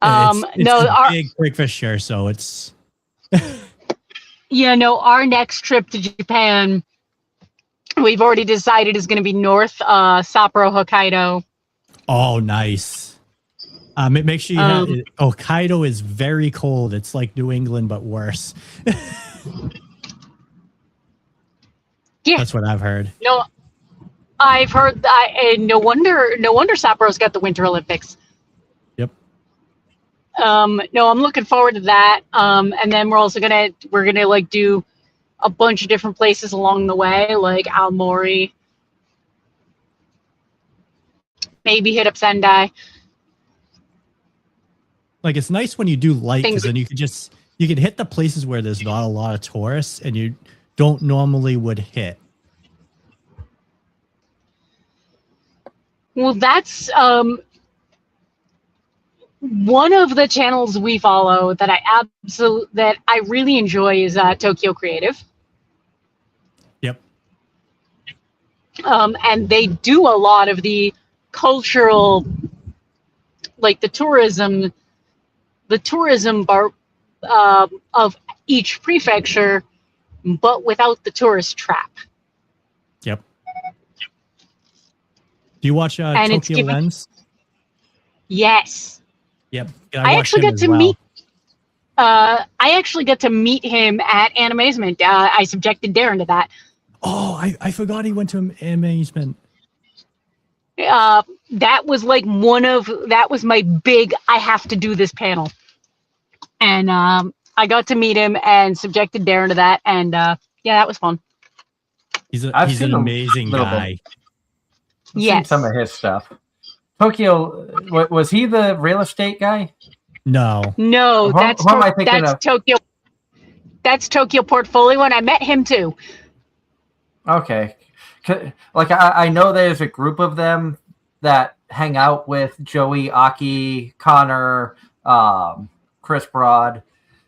It's a big breakfast share, so it's. Our next trip to Japan, we've already decided is going to be north, Sapporo, Hokkaido. Oh, nice. Make sure you have it. Hokkaido is very cold. It's like New England, but worse. Yeah, that's what I've heard. No, I've heard that. And no wonder Sapporo's got the Winter Olympics. Yep. No, I'm looking forward to that. And then we're gonna like do a bunch of different places along the way, like Aomori. Maybe hit up Sendai. Like, it's nice when you do light, because then you can hit the places where there's not a lot of tourists and you don't normally would hit. Well, that's one of the channels we follow that I really enjoy is Tokyo Creative. Yep. And they do a lot of the cultural, like the tourism bar of each prefecture, but without the tourist trap. Yep. Do you watch Tokyo Lens? Yes. Yep. I actually got to meet. I actually got to meet him at Anime-Zing. I subjected Darren to that. Oh, I forgot he went to Anime-Zing. That was like that was my big I have to do this panel. And I got to meet him and subjected Darren to that, and yeah, that was fun. He's an amazing guy. I've seen some of his stuff. Tokyo, was he the real estate guy? No, that's Tokyo. That's Tokyo Portfolio, and I met him too. Okay, like I know there's a group of them that hang out with Joey, Aki, Connor, Chris Broad.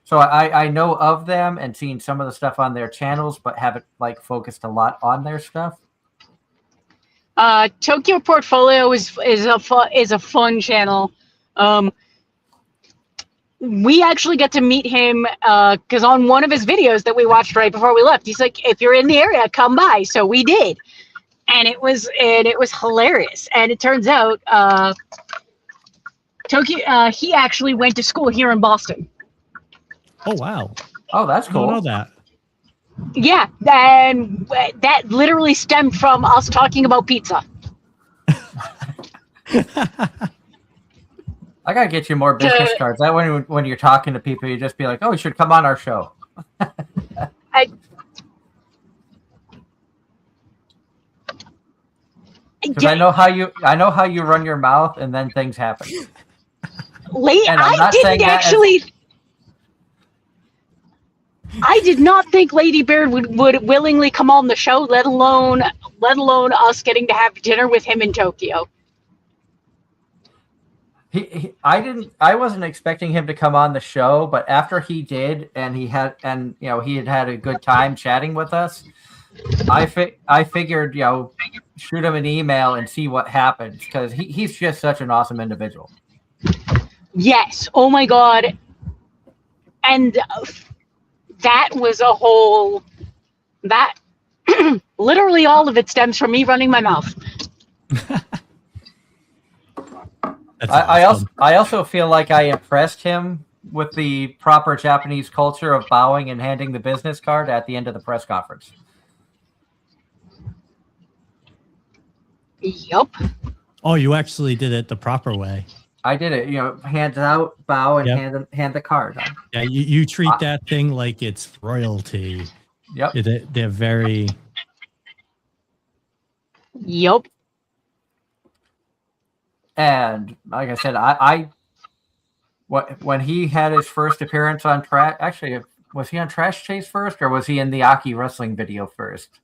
So I know of them and seen some of the stuff on their channels, but haven't like focused a lot on their stuff. Tokyo Portfolio is a fun channel. We actually got to meet him because on one of his videos that we watched right before we left, he's like, "If you're in the area, come by." So we did, and it was hilarious. And it turns out Tokyo he actually went to school here in Boston. Oh wow! Oh, that's cool. I don't know that. Yeah, and that literally stemmed from us talking about pizza. I gotta get you more business cards. That when you're talking to people, you just be like, "Oh, you should come on our show." Because I know how you run your mouth, and then things happen. I did not think Lady Bear would willingly come on the show, let alone us getting to have dinner with him in Tokyo. I wasn't expecting him to come on the show, but after he did, and he had had a good time chatting with us, I figured, shoot him an email and see what happens, because he's just such an awesome individual. Yes. Oh my God. And that was a whole that literally all of it stems from me running my mouth. Awesome. I also feel like I impressed him with the proper Japanese culture of bowing and handing the business card at the end of the press conference. Yup. Oh, you actually did it the proper way. I did it, hands out, bow, and hand the card. Yeah, you treat that thing like it's royalty. Yep. They're very... Yup. And like I said, when he had his first appearance on Trash, actually, was he on Trash Chase first, or was he in the Aki wrestling video first?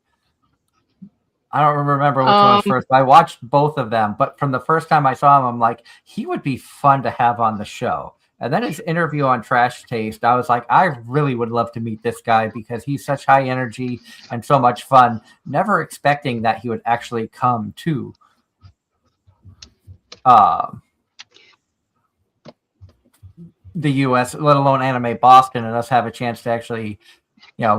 I don't remember which one was first. I watched both of them, but from the first time I saw him, I'm like, he would be fun to have on the show. And then his interview on Trash Taste, I was like, I really would love to meet this guy because he's such high energy and so much fun. Never expecting that he would actually come to the U.S., let alone Anime Boston, and us have a chance to actually,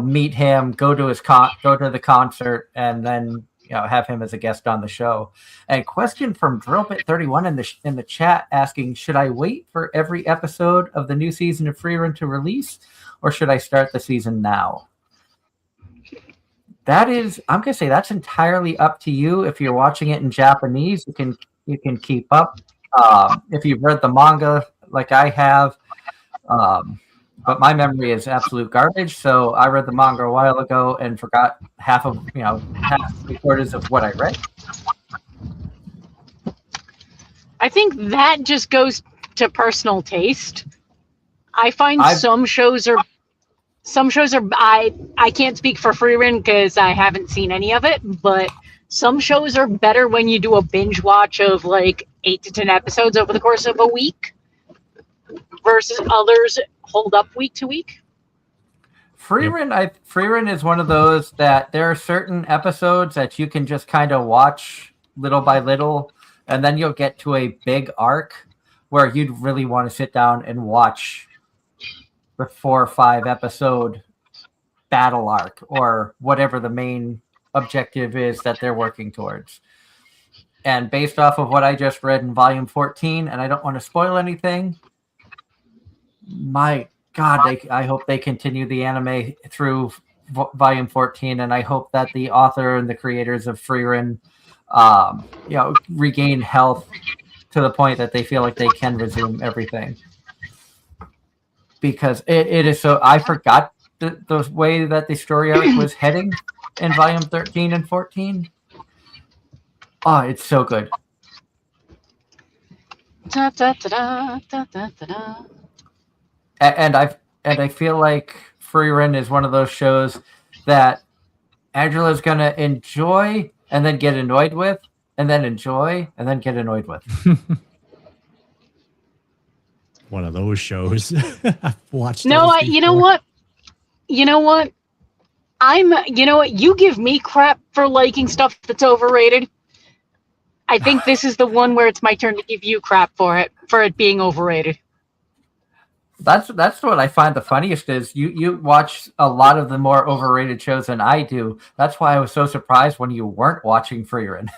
meet him, go to the concert, and then have him as a guest on the show. And question from Drillbit31 in the chat asking, should I wait for every episode of the new season of Free Run to release, or should I start the season now? I'm gonna say that's entirely up to you. If you're watching it in Japanese, you can keep up. If you've read the manga like I have, but my memory is absolute garbage. So I read the manga a while ago and forgot half 3/4 of what I read. I think that just goes to personal taste. I find some shows are I can't speak for Free Run because I haven't seen any of it, but some shows are better when you do a binge watch of like 8 to 10 episodes over the course of a week versus others hold up week to week. Free Run is one of those that there are certain episodes that you can just kind of watch little by little, and then you'll get to a big arc where you'd really want to sit down and watch the 4 or 5 episode battle arc or whatever the main objective is that they're working towards. And based off of what I just read in volume 14, and I don't want to spoil anything, my God, I hope they continue the anime through volume 14, and I hope that the author and the creators of Free Run, regain health to the point that they feel like they can resume everything. because it is so. I forgot the way that the story arc was heading in volume 13 and 14. Oh, it's so good. Da, da, da, da, da, da, da. And I feel like Frieren is one of those shows that Angela's gonna enjoy and then get annoyed with, and then enjoy and then get annoyed with. One of those shows. I've watched. No, you know what? You know what? You know what? You give me crap for liking stuff that's overrated. I think this is the one where it's my turn to give you crap for it being overrated. That's what I find the funniest is you watch a lot of the more overrated shows than I do. That's why I was so surprised when you weren't watching Frieren.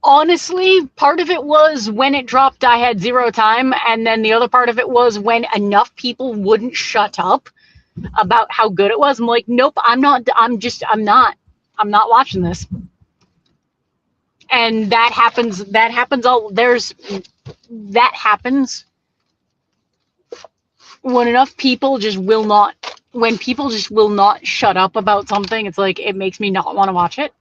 Honestly, part of it was when it dropped, I had zero time, and then the other part of it was when enough people wouldn't shut up about how good it was. I'm like, nope, I'm not watching this. And that happens when enough people just will not shut up about something. It's like, it makes me not want to watch it.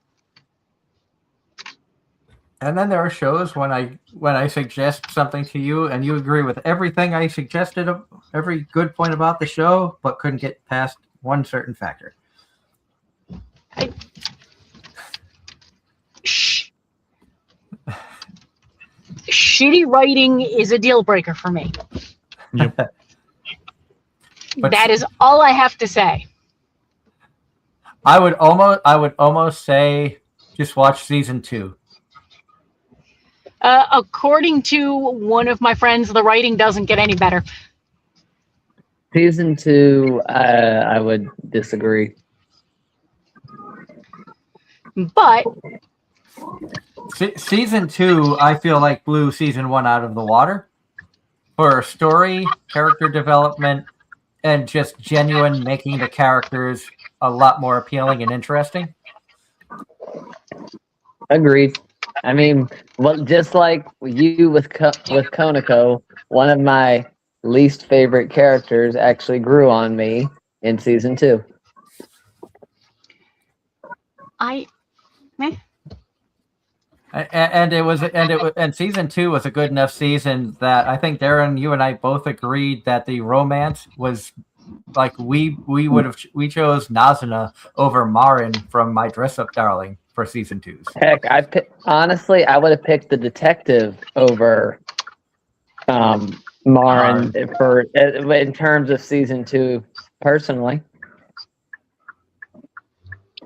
And then there are shows when I suggest something to you and you agree with everything I suggested, every good point about the show, but couldn't get past one certain factor. Shitty writing is a deal breaker for me. Yep. That is all I have to say. I would almost say just watch season 2. According to one of my friends, the writing doesn't get any better. Season 2, I would disagree. But season 2, I feel like blew season 1 out of the water for story, character development, and just genuine making the characters a lot more appealing and interesting. Agreed. I mean, well, just like you with Konako, one of my least favorite characters actually grew on me in season 2. And season 2 was a good enough season that I think Darren, you and I both agreed that the romance was like we chose Nazuna over Marin from My Dress Up Darling for season 2's. Heck, honestly, I would have picked the detective over Marin in terms of season 2. Personally,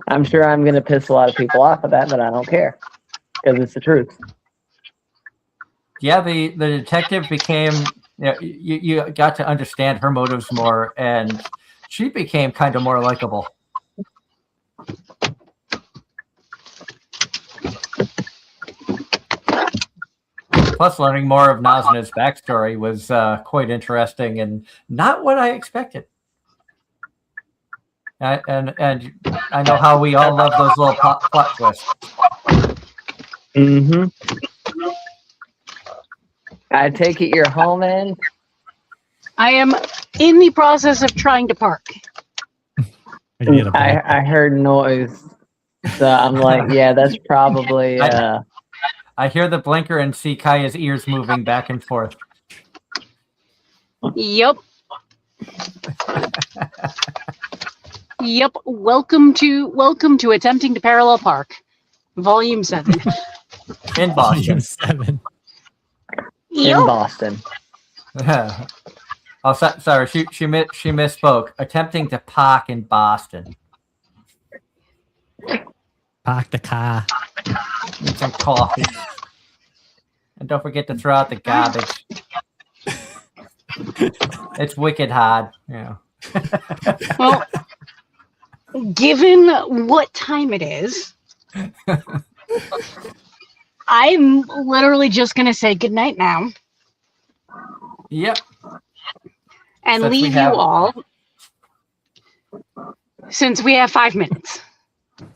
I'm sure I'm going to piss a lot of people off with that, but I don't care because it's the truth. Yeah, the detective became. You got to understand her motives more, and she became kind of more likable. Plus, learning more of Nazuna's backstory was quite interesting and not what I expected. And I know how we all love those little plot twists. Mm-hmm. I take it you're home, in? I am in the process of trying to park. I heard noise, so I'm like, yeah, that's probably. I hear the blinker and see Kaya's ears moving back and forth. Yep. Yep. Welcome to Attempting to Parallel Park, Volume 7. In Boston. Volume 7. Yep. In Boston. Oh, sorry. She misspoke. Attempting to park in Boston. Park the car. Need some coffee. And don't forget to throw out the garbage. It's wicked hard. Yeah. Well, given what time it is, I'm literally just going to say goodnight now. Yep. And leave you all, since we have 5 minutes.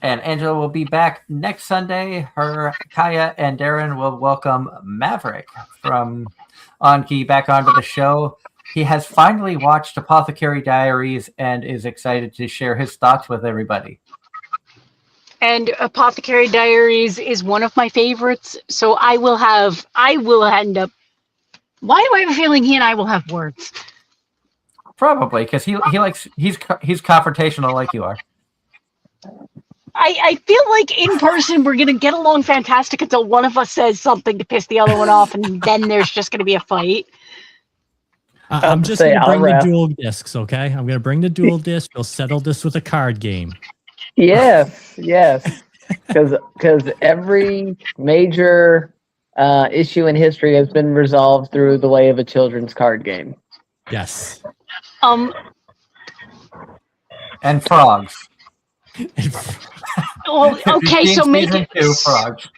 And Angela will be back next Sunday. Kaya and Darren will welcome Maverick from Anki back onto the show. He has finally watched Apothecary Diaries and is excited to share his thoughts with everybody. And Apothecary Diaries is one of my favorites, so I will end up. Why do I have a feeling he and I will have words? Probably because he's confrontational like you are. I feel like in person we're gonna get along fantastic until one of us says something to piss the other one off, and then there's just gonna be a fight. I'm just going to bring the dual discs, okay? I'm going to bring the dual disc. We'll settle this with a card game. Yes. Because every major issue in history has been resolved through the way of a children's card game. Yes. And frogs. Well, okay, so make it frogs.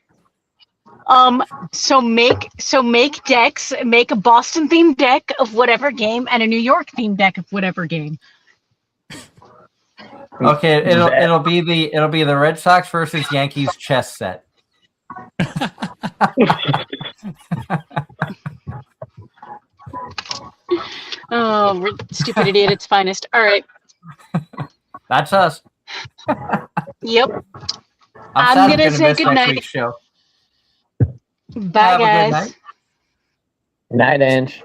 So make decks, make a Boston themed deck of whatever game and a New York themed deck of whatever game. Okay, it'll be the Red Sox versus Yankees chess set. Oh, stupid idiot! Its finest. All right. That's us. Yep. I'm gonna say good night. Show. Bye, guys. Night, Ange.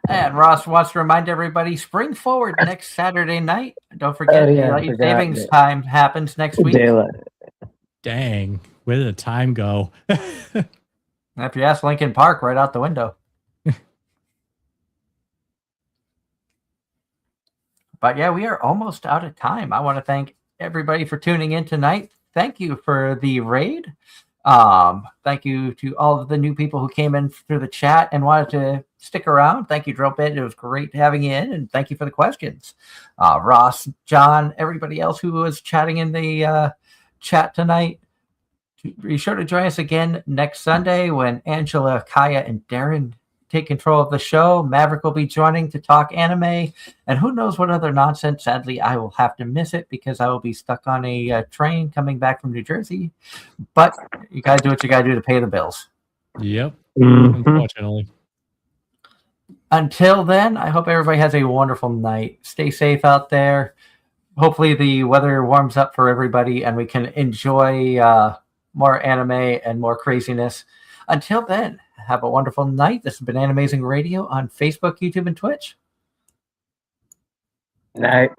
And Ross wants to remind everybody, spring forward next Saturday night. Don't forget, daylight savings time happens next week. Dang, where did the time go? If you ask Lincoln Park, right out the window. But yeah, we are almost out of time. I want to thank everybody for tuning in tonight. Thank you for the raid. Thank you to all of the new people who came in through the chat and wanted to stick around. Thank you, Dropit. It was great having you in, and thank you for the questions. Ross, John, everybody else who was chatting in the chat tonight. Be sure to join us again next Sunday when Angela, Kaya, and Darren take control of the show. Maverick will be joining to talk anime, and who knows what other nonsense. Sadly, I will have to miss it because I will be stuck on a train coming back from New Jersey. But you got to do what you got to do to pay the bills. Yep. Unfortunately. Until then, I hope everybody has a wonderful night. Stay safe out there. Hopefully the weather warms up for everybody and we can enjoy more anime and more craziness. Until then, have a wonderful night. This has been Anime-Zing Radio on Facebook, YouTube, and Twitch. Night.